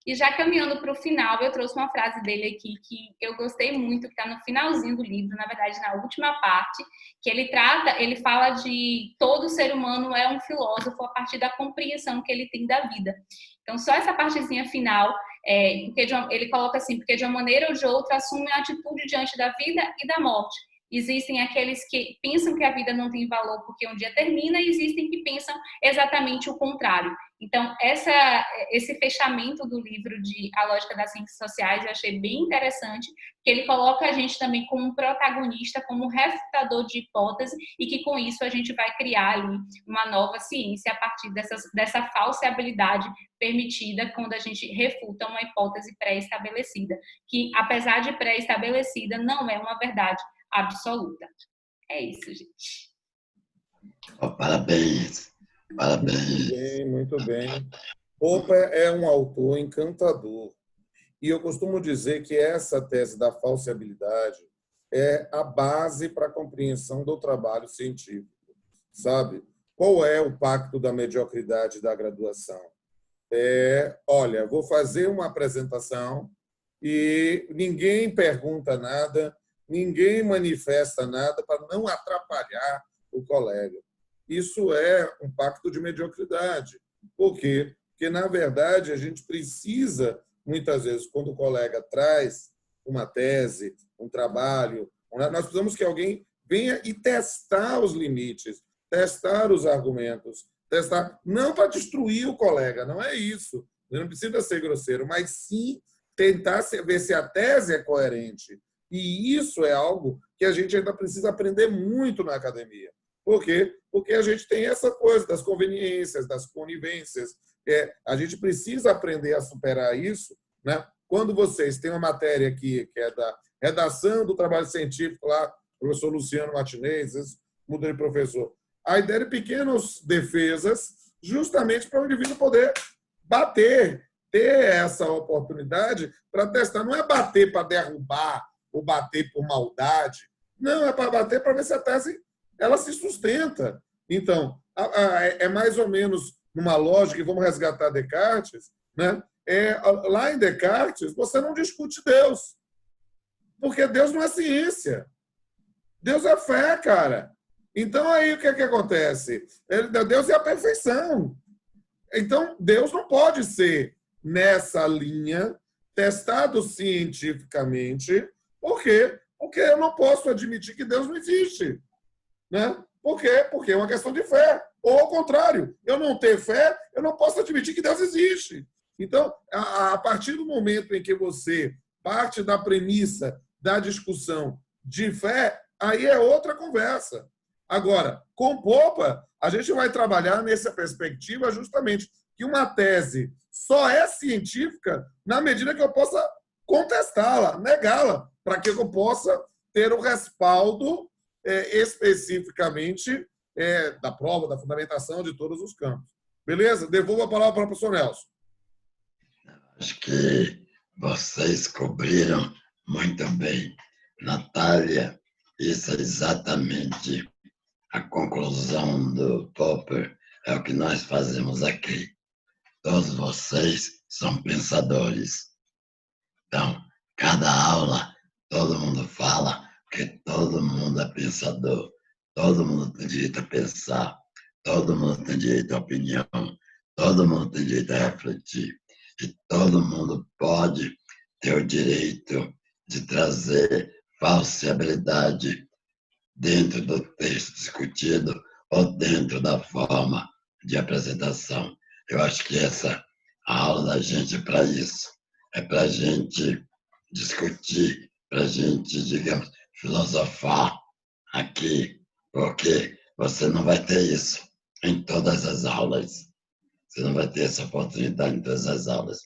E já caminhando para o final, eu trouxe uma frase dele aqui que eu gostei muito, que está no finalzinho do livro, na verdade, na última parte, que ele fala de todo ser humano é um filósofo a partir da compreensão que ele tem da vida. Então, só essa partezinha final, ele coloca assim, porque de uma maneira ou de outra assumem a atitude diante da vida e da morte. Existem aqueles que pensam que a vida não tem valor porque um dia termina, e existem que pensam exatamente o contrário. Então, esse fechamento do livro de A Lógica das Ciências Sociais eu achei bem interessante, que ele coloca a gente também como um protagonista, como um refutador de hipótese, e que com isso a gente vai criar ali uma nova ciência a partir dessa falseabilidade permitida quando a gente refuta uma hipótese pré-estabelecida, que apesar de pré-estabelecida não é uma verdade absoluta. É isso, gente. Oh, parabéns. Parabéns. Muito bem, muito bem. Popper é um autor encantador. E eu costumo dizer que essa tese da falseabilidade é a base para a compreensão do trabalho científico. Sabe? Qual é o pacto da mediocridade da graduação? Olha, vou fazer uma apresentação e ninguém pergunta nada, ninguém manifesta nada para não atrapalhar o colega. Isso é um pacto de mediocridade. Por quê? Porque, na verdade, a gente precisa, muitas vezes, quando o colega traz uma tese, um trabalho, nós precisamos que alguém venha e testar os limites, testar os argumentos, testar, não para destruir o colega, não é isso. Não precisa ser grosseiro, mas sim tentar ver se a tese é coerente. E isso é algo que a gente ainda precisa aprender muito na academia. Por quê? Porque a gente tem essa coisa das conveniências, das conivências. A gente precisa aprender a superar isso, né? Quando vocês têm uma matéria aqui, que é da redação do trabalho científico, lá, professor Luciano Martinez, mudei de professor, a ideia de pequenas defesas, justamente para o indivíduo poder bater, ter essa oportunidade para testar. Não é bater para derrubar ou bater por maldade. Não, é para bater para ver se a tese ela se sustenta. Então, é mais ou menos numa lógica, e vamos resgatar Descartes, né? Lá em Descartes, você não discute Deus, porque Deus não é ciência. Deus é fé, cara. Então, aí o que acontece? Deus é a perfeição. Então, Deus não pode ser, nessa linha, testado cientificamente. Por quê? Porque eu não posso admitir que Deus não existe. Né? Por quê? Porque é uma questão de fé. Ou, ao contrário, eu não ter fé, eu não posso admitir que Deus existe. Então, a partir do momento em que você parte da premissa da discussão de fé, aí é outra conversa. Agora, com Popper, a gente vai trabalhar nessa perspectiva justamente que uma tese só é científica na medida que eu possa contestá-la, negá-la, para que eu possa ter o respaldo especificamente da prova, da fundamentação de todos os campos. Beleza? Devolvo a palavra para o professor Nelson. Acho que vocês cobriram muito bem. Natália, isso é exatamente a conclusão do Popper, é o que nós fazemos aqui. Todos vocês são pensadores. Então, cada aula, todo mundo fala que todo mundo é pensador, todo mundo tem direito a pensar, todo mundo tem direito à opinião, todo mundo tem direito a refletir, e todo mundo pode ter o direito de trazer falseabilidade dentro do texto discutido ou dentro da forma de apresentação. Eu acho que essa aula da gente é para isso, é para a gente discutir, para a gente, digamos, filosofar aqui, porque você não vai ter isso em todas as aulas. Você não vai ter essa oportunidade em todas as aulas.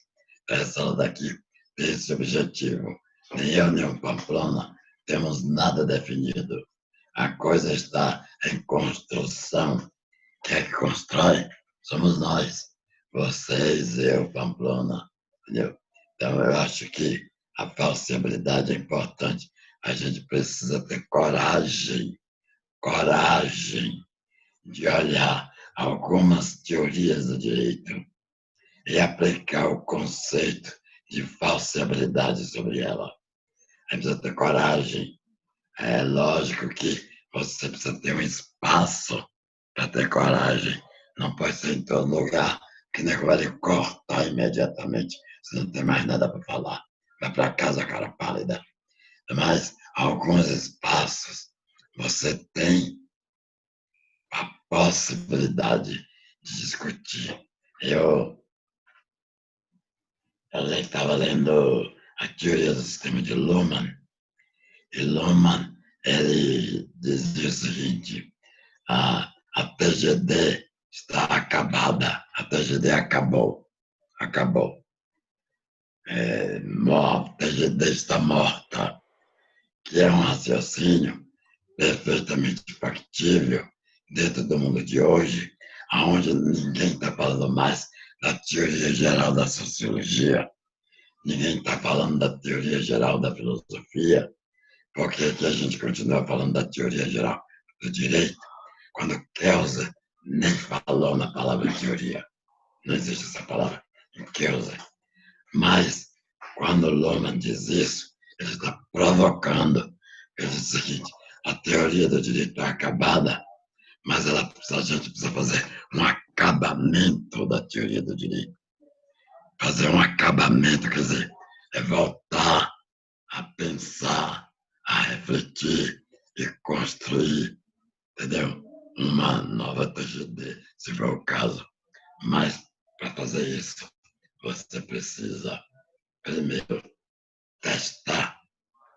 Essa aula daqui tem esse objetivo. Nem eu, nem o Pamplona temos nada definido. A coisa está em construção. Quem é que constrói? Somos nós. Vocês, eu, Pamplona. Entendeu? Então, eu acho que a falsibilidade é importante. A gente precisa ter coragem de olhar algumas teorias do direito e aplicar o conceito de falsibilidade sobre ela. A gente precisa ter coragem. É lógico que você precisa ter um espaço para ter coragem. Não pode ser em todo lugar que o negócio vai lhe cortar imediatamente. Você não tem mais nada para falar. Vai para casa, cara pálida. Mas alguns espaços você tem a possibilidade de discutir. Eu estava lendo a teoria do sistema de Luhmann, e Luhmann ele dizia o seguinte: a TGD está acabada, a TGD acabou. A TGD está morta, que é um raciocínio perfeitamente factível dentro do mundo de hoje, onde ninguém está falando mais da teoria geral da sociologia, ninguém está falando da teoria geral da filosofia, porque aqui a gente continua falando da teoria geral do direito, quando Kelsen nem falou na palavra teoria. Não existe essa palavra em Kelsen. Mas, quando Luhmann diz isso, ele está provocando. Ele diz o seguinte: a teoria do direito é acabada, mas a gente precisa fazer um acabamento da teoria do direito. Fazer um acabamento, quer dizer, é voltar a pensar, a refletir e construir, entendeu? Uma nova TGD, se for o caso. Mas, para fazer isso, você precisa, primeiro, testar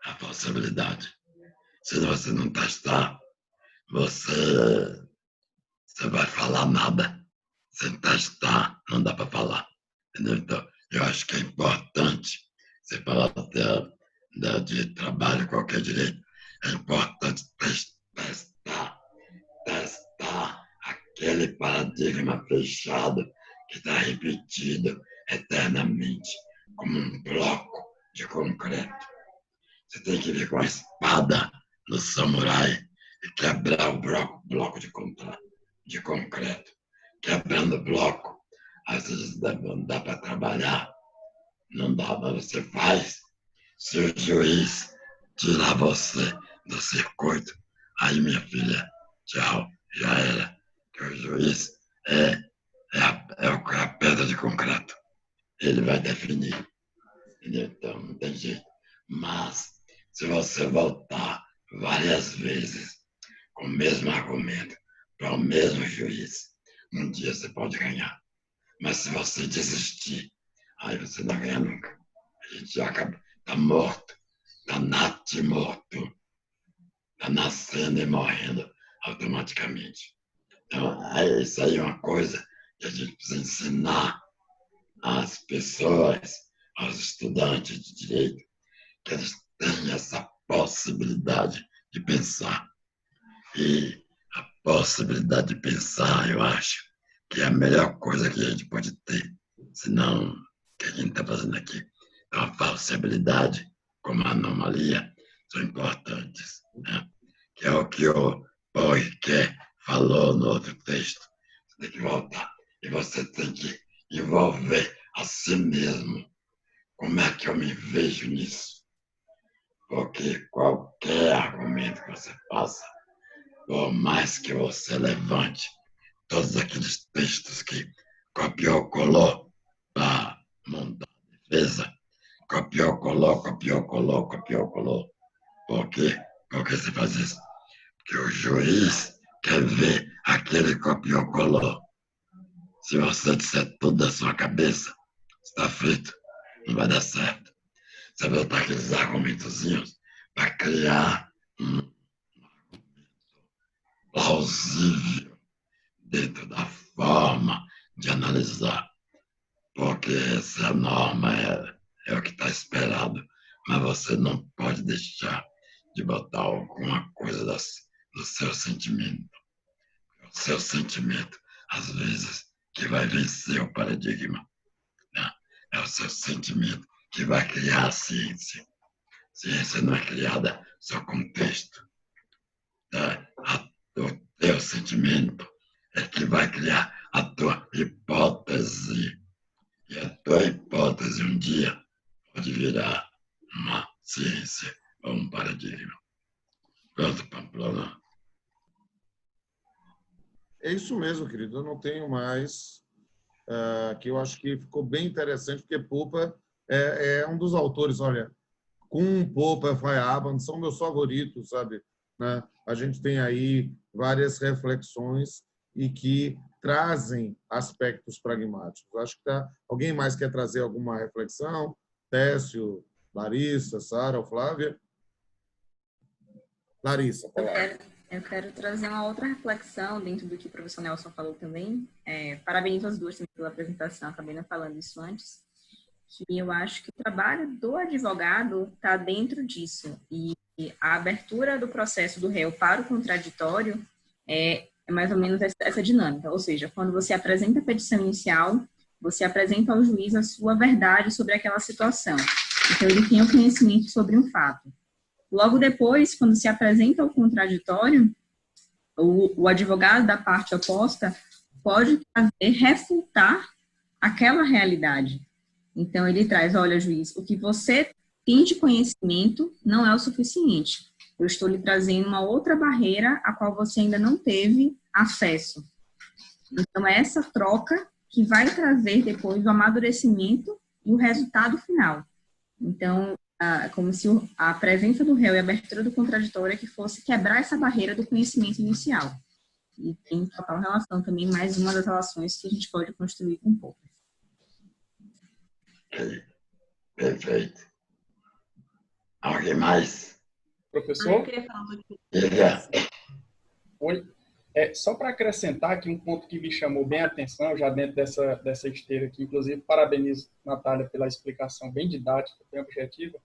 a possibilidade. Se você não testar, você vai falar nada. Sem testar, não dá para falar. Entendeu? Então, eu acho que é importante, você falar de trabalho, qualquer direito, é importante testar aquele paradigma fechado que está repetido eternamente, como um bloco de concreto. Você tem que vir com a espada do samurai e quebrar o bloco de concreto. Quebrando o bloco, às vezes não dá para trabalhar, não dá, mas você faz. Se o juiz tirar você do circuito, aí, minha filha, tchau, já era. Que o juiz é a pedra de concreto. Ele vai definir. Entendeu? Então, não tem jeito. Mas, se você voltar várias vezes com o mesmo argumento para o mesmo juiz, um dia você pode ganhar. Mas se você desistir, aí você não ganha nunca. A gente já acaba, está morto, está morto, está nascendo e morrendo automaticamente. Então, isso aí é uma coisa que a gente precisa ensinar às pessoas, aos estudantes de direito, que eles têm essa possibilidade de pensar. E a possibilidade de pensar, eu acho, que é a melhor coisa que a gente pode ter, senão o que a gente está fazendo aqui. Então, a falsibilidade, como a anomalia, são importantes. Né? Que é o que o Poirier falou no outro texto. Você tem que voltar e você tem que envolver a si mesmo. Como é que eu me vejo nisso? Porque qualquer argumento que você faça, por mais que você levante todos aqueles textos que copiou, colou para montar a defesa, copiou, colou. Por quê? Por que você faz isso? Porque o juiz quer ver aquele copiou, colou. Se você disser tudo da sua cabeça, está frito, não vai dar certo. Você vai botar aqueles argumentozinhos para criar um argumento plausível dentro da forma de analisar. Porque essa é a norma, é o que está esperado. Mas você não pode deixar de botar alguma coisa do seu sentimento. O seu sentimento, às vezes, que vai vencer o paradigma. Né? É o seu sentimento que vai criar a ciência. Ciência não é criada no seu contexto. O teu sentimento é que vai criar a tua hipótese. E a tua hipótese um dia pode virar uma ciência ou um paradigma. Pronto, Pamplona. É isso mesmo, querido. Eu não tenho mais, que eu acho que ficou bem interessante, porque Popper é um dos autores, olha, Kuhn, Popper, Feyerabend são meus favoritos, sabe? Né? A gente tem aí várias reflexões e que trazem aspectos pragmáticos. Acho que alguém mais quer trazer alguma reflexão? Técio, Larissa, Sara ou Flávia? Larissa, Eu quero trazer uma outra reflexão dentro do que o professor Nelson falou também. Parabenizo as duas pela apresentação, acabei não falando isso antes. Que eu acho que o trabalho do advogado está dentro disso. E a abertura do processo do réu para o contraditório é mais ou menos essa dinâmica. Ou seja, quando você apresenta a petição inicial, você apresenta ao juiz a sua verdade sobre aquela situação. Então, ele tem o conhecimento sobre um fato. Logo depois, quando se apresenta o contraditório, o advogado da parte oposta pode refutar aquela realidade. Então, ele traz, olha, juiz, o que você tem de conhecimento não é o suficiente. Eu estou lhe trazendo uma outra barreira a qual você ainda não teve acesso. Então, é essa troca que vai trazer depois o amadurecimento e o resultado final. Então, como se a presença do réu e a abertura do contraditório que fosse quebrar essa barreira do conhecimento inicial. E tem total relação também, mais uma das relações que a gente pode construir com o Popper. Perfeito. Alguém mais? Professor? Eu queria falar um pouquinho. Diga. Oi. Só para acrescentar aqui um ponto que me chamou bem a atenção, já dentro dessa esteira aqui, inclusive parabenizo, Natália, pela explicação bem didática, bem objetiva,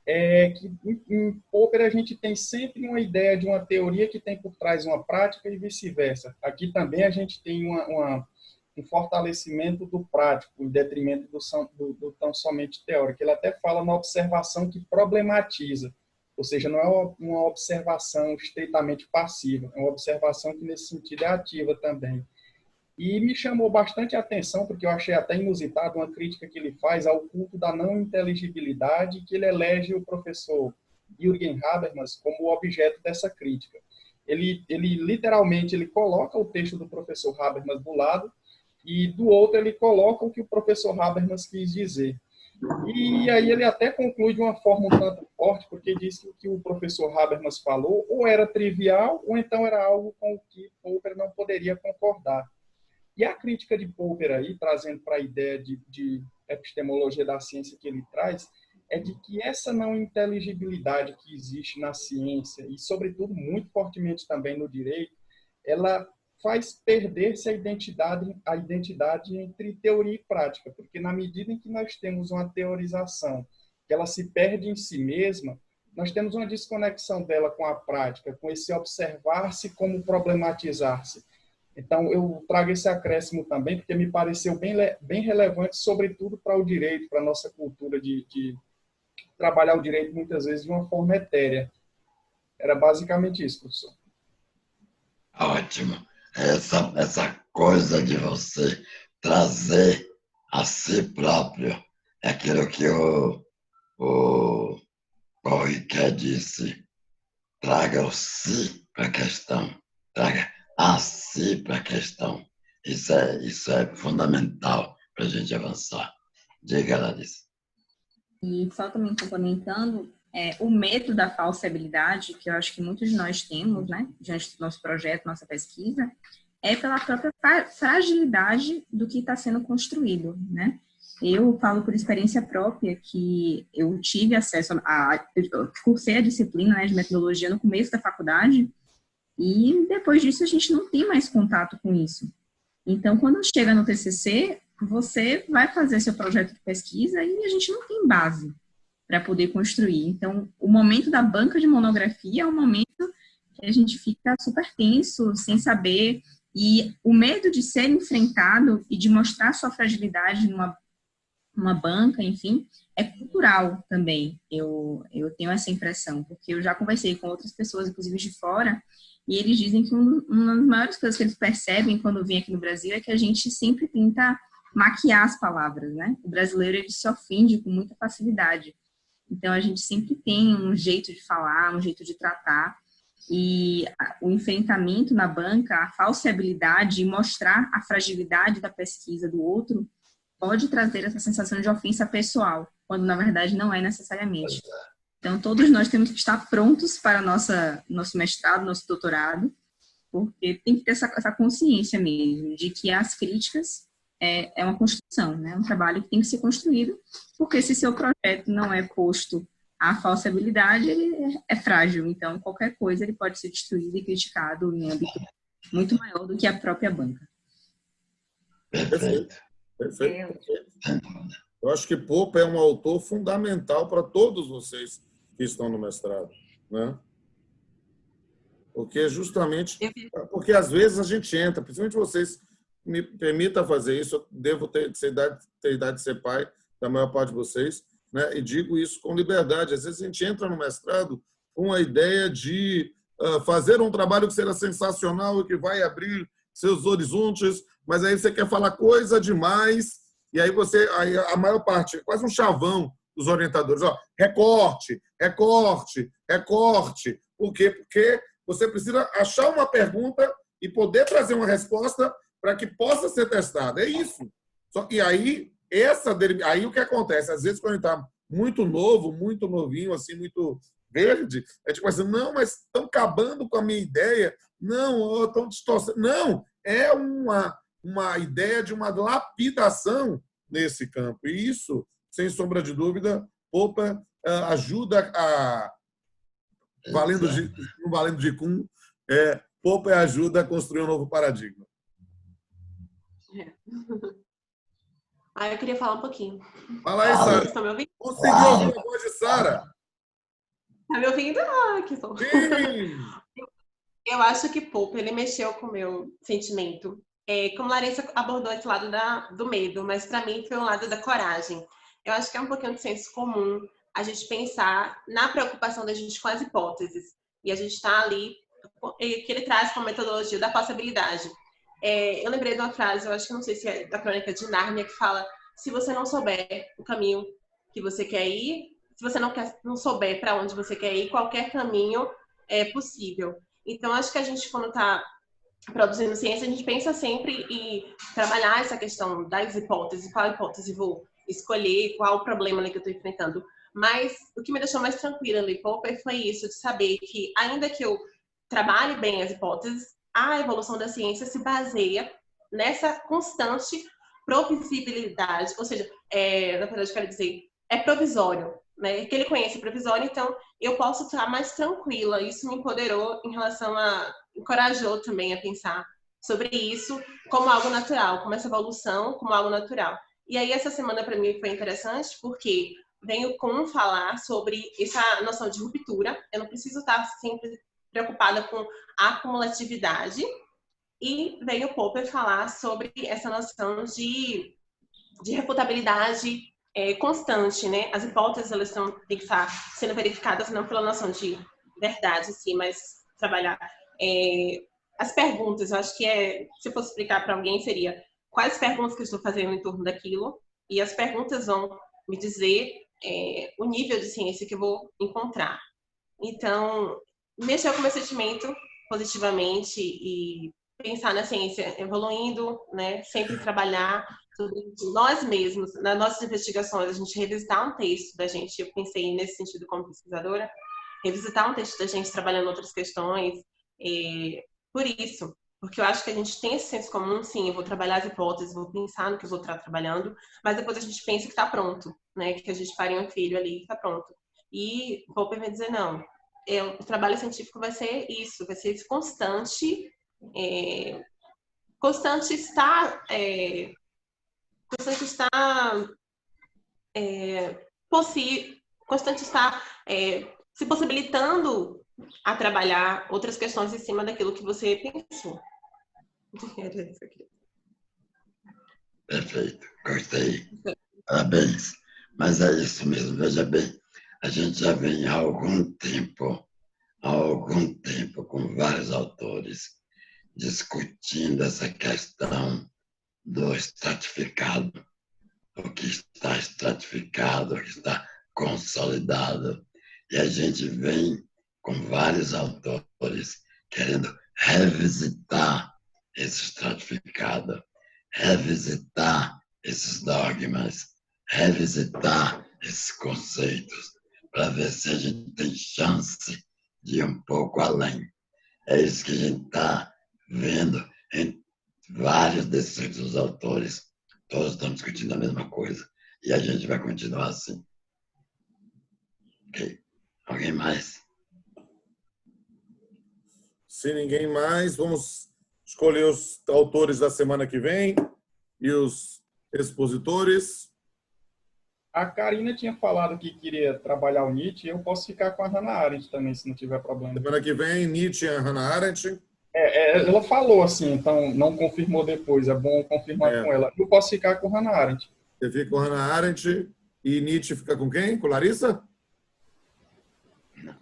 é que em Popper a gente tem sempre uma ideia de uma teoria que tem por trás uma prática e vice-versa. Aqui também a gente tem um fortalecimento do prático, em detrimento do tão somente teórico. Ele até fala na observação que problematiza, ou seja, não é uma observação estritamente passiva, é uma observação que, nesse sentido, é ativa também. E me chamou bastante a atenção, porque eu achei até inusitado uma crítica que ele faz ao culto da não inteligibilidade, que ele elege o professor Jürgen Habermas como objeto dessa crítica. Ele literalmente, ele coloca o texto do professor Habermas do lado, e do outro ele coloca o que o professor Habermas quis dizer. E aí ele até conclui de uma forma um tanto forte, porque diz que o que o professor Habermas falou ou era trivial, ou então era algo com o que Popper não poderia concordar. E a crítica de Popper aí, trazendo para a ideia de epistemologia da ciência que ele traz, é de que essa não inteligibilidade que existe na ciência, e sobretudo muito fortemente também no direito, ela faz perder-se a identidade entre teoria e prática, porque na medida em que nós temos uma teorização que ela se perde em si mesma, nós temos uma desconexão dela com a prática, com esse observar-se como problematizar-se. Então, eu trago esse acréscimo também, porque me pareceu bem relevante, sobretudo para o direito, para a nossa cultura de trabalhar o direito, muitas vezes, de uma forma etérea. Era basicamente isso, professor. Ótimo. Essa coisa de você trazer a si próprio é aquilo que o Paul Ricoeur disse. Traga o si para a questão. Traga a si para a questão. Isso é fundamental para a gente avançar. Diga, Larissa. E só também complementando, o medo da falsibilidade, que eu acho que muitos de nós temos, né, diante do nosso projeto, nossa pesquisa, é pela própria fragilidade do que está sendo construído, né? Eu falo por experiência própria que eu tive acesso eu cursei a disciplina, né, de metodologia no começo da faculdade, e depois disso a gente não tem mais contato com isso. Então, quando chega no TCC, você vai fazer seu projeto de pesquisa e a gente não tem base para poder construir. Então, o momento da banca de monografia é um momento que a gente fica super tenso, sem saber, e o medo de ser enfrentado e de mostrar sua fragilidade numa banca, enfim, é cultural também. Eu tenho essa impressão, porque eu já conversei com outras pessoas, inclusive de fora, e eles dizem que uma das maiores coisas que eles percebem quando vêm aqui no Brasil é que a gente sempre tenta maquiar as palavras, né? O brasileiro, ele se ofende com muita facilidade. Então, a gente sempre tem um jeito de falar, um jeito de tratar, e o enfrentamento na banca, a falseabilidade e mostrar a fragilidade da pesquisa do outro pode trazer essa sensação de ofensa pessoal, quando na verdade não é necessariamente. Então, todos nós temos que estar prontos para nosso mestrado, nosso doutorado, porque tem que ter essa consciência mesmo de que as críticas é uma construção, né? Um trabalho que tem que ser construído, porque se seu projeto não é posto à falseabilidade, ele é frágil. Então, qualquer coisa ele pode ser destruído e criticado em âmbito muito maior do que a própria banca. Perfeito. Perfeito. Eu acho que Popper é um autor fundamental para todos vocês que estão no mestrado, né? Porque às vezes a gente entra, principalmente vocês, me permita fazer isso, eu devo ter idade de ser pai da maior parte de vocês, né? E digo isso com liberdade. Às vezes a gente entra no mestrado com a ideia de fazer um trabalho que será sensacional e que vai abrir seus horizontes, mas aí você quer falar coisa demais, e aí a maior parte, quase um chavão dos orientadores, recorte, recorte, recorte. Por quê? Porque você precisa achar uma pergunta e poder trazer uma resposta para que possa ser testada. É isso. E aí o que acontece? Às vezes, quando ele está muito novo, muito novinho, assim, muito verde, a gente pensa, não, mas estão acabando com a minha ideia. Não, estão distorcendo. Não, é uma ideia de uma lapidação nesse campo. E isso, sem sombra de dúvida, Popper ajuda valendo de Kuhn, Popper ajuda a construir um novo paradigma. Eu queria falar um pouquinho. Fala aí, Sara. Vocês estão me ouvindo? Conseguiu ouvir a voz de Sara? Tá me ouvindo? Que som. Eu acho que Popper, ele mexeu com o meu sentimento. Como Larissa abordou esse lado do medo, mas para mim foi um lado da coragem. Eu acho que é um pouquinho de senso comum a gente pensar na preocupação da gente com as hipóteses. E a gente está ali, que ele traz com a metodologia da possibilidade. Eu lembrei de uma frase, eu acho que não sei se é da Crônica de Nárnia, que fala: se você não souber o caminho que você quer ir, se você não souber para onde você quer ir, qualquer caminho é possível. Então, acho que a gente, quando está produzindo ciência, a gente pensa sempre em trabalhar essa questão das hipóteses, qual hipótese vou escolher, qual o problema ali que eu estou enfrentando. Mas o que me deixou mais tranquila ali, Popper, foi isso, de saber que, ainda que eu trabalhe bem as hipóteses, a evolução da ciência se baseia nessa constante previsibilidade, ou seja, na verdade, eu quero dizer, é provisório, né? Que ele conhece provisório, então eu posso estar mais tranquila. Isso me empoderou encorajou também a pensar sobre isso como algo natural, como essa evolução, como algo natural. E aí essa semana para mim foi interessante porque venho falar sobre essa noção de ruptura. Eu não preciso estar sempre preocupada com a acumulatividade, e veio o Popper falar sobre essa noção de refutabilidade constante, né? As hipóteses, elas têm que estar sendo verificadas não pela noção de verdade, sim, mas trabalhar as perguntas. Eu acho que se eu fosse explicar para alguém, seria quais perguntas que eu estou fazendo em torno daquilo, e as perguntas vão me dizer o nível de ciência que eu vou encontrar. Então, mexeu com o meu sentimento positivamente e pensar na ciência evoluindo, né? Sempre trabalhar sobre nós mesmos, nas nossas investigações, a gente revisitar um texto da gente. Eu pensei nesse sentido como pesquisadora, revisitar um texto da gente trabalhando outras questões. Por isso, porque eu acho que a gente tem esse senso comum, sim, eu vou trabalhar as hipóteses, vou pensar no que eu vou estar trabalhando, mas depois a gente pensa que está pronto, né? Que a gente pare um filho ali e está pronto. E Popper vai dizer, não, o trabalho científico vai ser isso, vai ser esse constante estar se possibilitando a trabalhar outras questões em cima daquilo que você pensou. Perfeito, gostei. Parabéns. Mas é isso mesmo, veja bem, a gente já vem há algum tempo com vários autores discutindo essa questão do estratificado, o que está estratificado, o que está consolidado. E a gente vem com vários autores querendo revisitar esse estratificado, revisitar esses dogmas, revisitar esses conceitos, para ver se a gente tem chance de ir um pouco além. É isso que a gente está vendo em vários desses outros autores. Todos estão discutindo a mesma coisa. E a gente vai continuar assim. Ok? Alguém mais? Se ninguém mais, vamos escolher os autores da semana que vem e os expositores. A Karina tinha falado que queria trabalhar o Nietzsche, eu posso ficar com a Hannah Arendt também, se não tiver problema. Semana que vem, Nietzsche e Hannah Arendt. Ela falou assim, então não confirmou depois, é bom confirmar com ela. Eu posso ficar com Hannah Arendt. Você fica com Hannah Arendt e Nietzsche fica com quem? Com Larissa?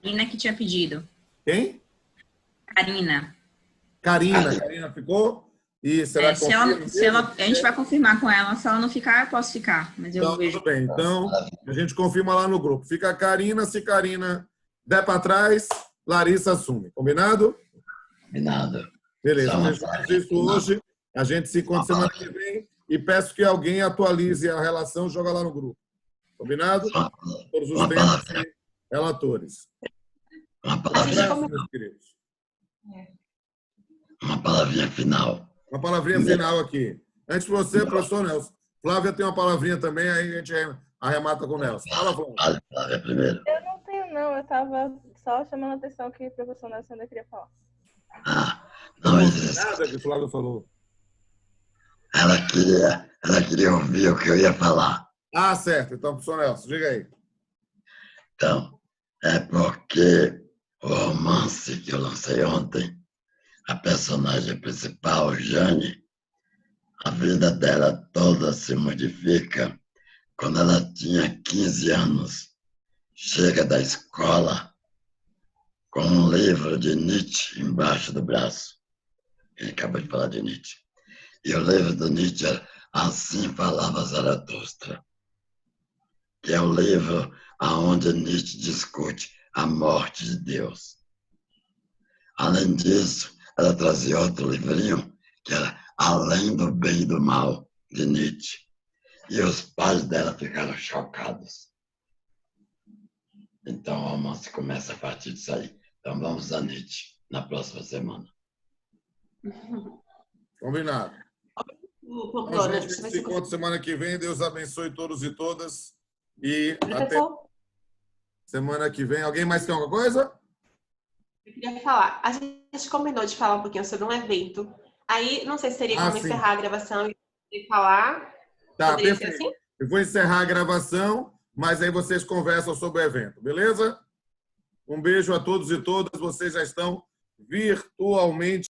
Karina que tinha pedido. Quem? Karina. Karina ficou? E será que a gente vai confirmar com ela. Se ela não ficar, eu posso ficar. Mas eu então, vejo. tudo bem. Então, a gente confirma lá no grupo. Fica a Karina. Se Karina der para trás, Larissa assume. Combinado? Combinado. Beleza. A gente faz isso hoje. A gente se encontra semana que vem. E peço que alguém atualize a relação e joga lá no grupo. Combinado? Todos os temas e relatores. Uma palavrinha, meus queridos. Uma palavrinha final. Uma palavrinha final aqui. Antes de você, professor Nelson. Flávia tem uma palavrinha também, aí a gente arremata com o Nelson. Fala, Flávia. Flávia primeiro. Eu não tenho, não. Eu estava só chamando a atenção que o professor Nelson ainda queria falar. Não nada que o Flávio falou. Ela queria ouvir o que eu ia falar. Ah, certo. Então, professor Nelson, diga aí. Então, é porque o romance que eu lancei ontem, a personagem principal, Jane, a vida dela toda se modifica quando ela tinha 15 anos. Chega da escola com um livro de Nietzsche embaixo do braço. Ele acabou de falar de Nietzsche. E o livro do Nietzsche era Assim Falava Zaratustra, que é o livro onde Nietzsche discute a morte de Deus. Além disso, ela trazia outro livrinho, que era Além do Bem e do Mal, de Nietzsche. E os pais dela ficaram chocados. Então, o romance começa a partir disso aí. Então, vamos a Nietzsche na próxima semana. Combinado. Então, a gente se encontra semana que vem. Deus abençoe todos e todas. E até semana que vem. Alguém mais tem alguma coisa? Eu queria falar. A gente combinou de falar um pouquinho sobre um evento. Aí, não sei se teria como encerrar a gravação e falar. Tá, perfeito. Assim? Eu vou encerrar a gravação, mas aí vocês conversam sobre o evento, beleza? Um beijo a todos e todas. Vocês já estão virtualmente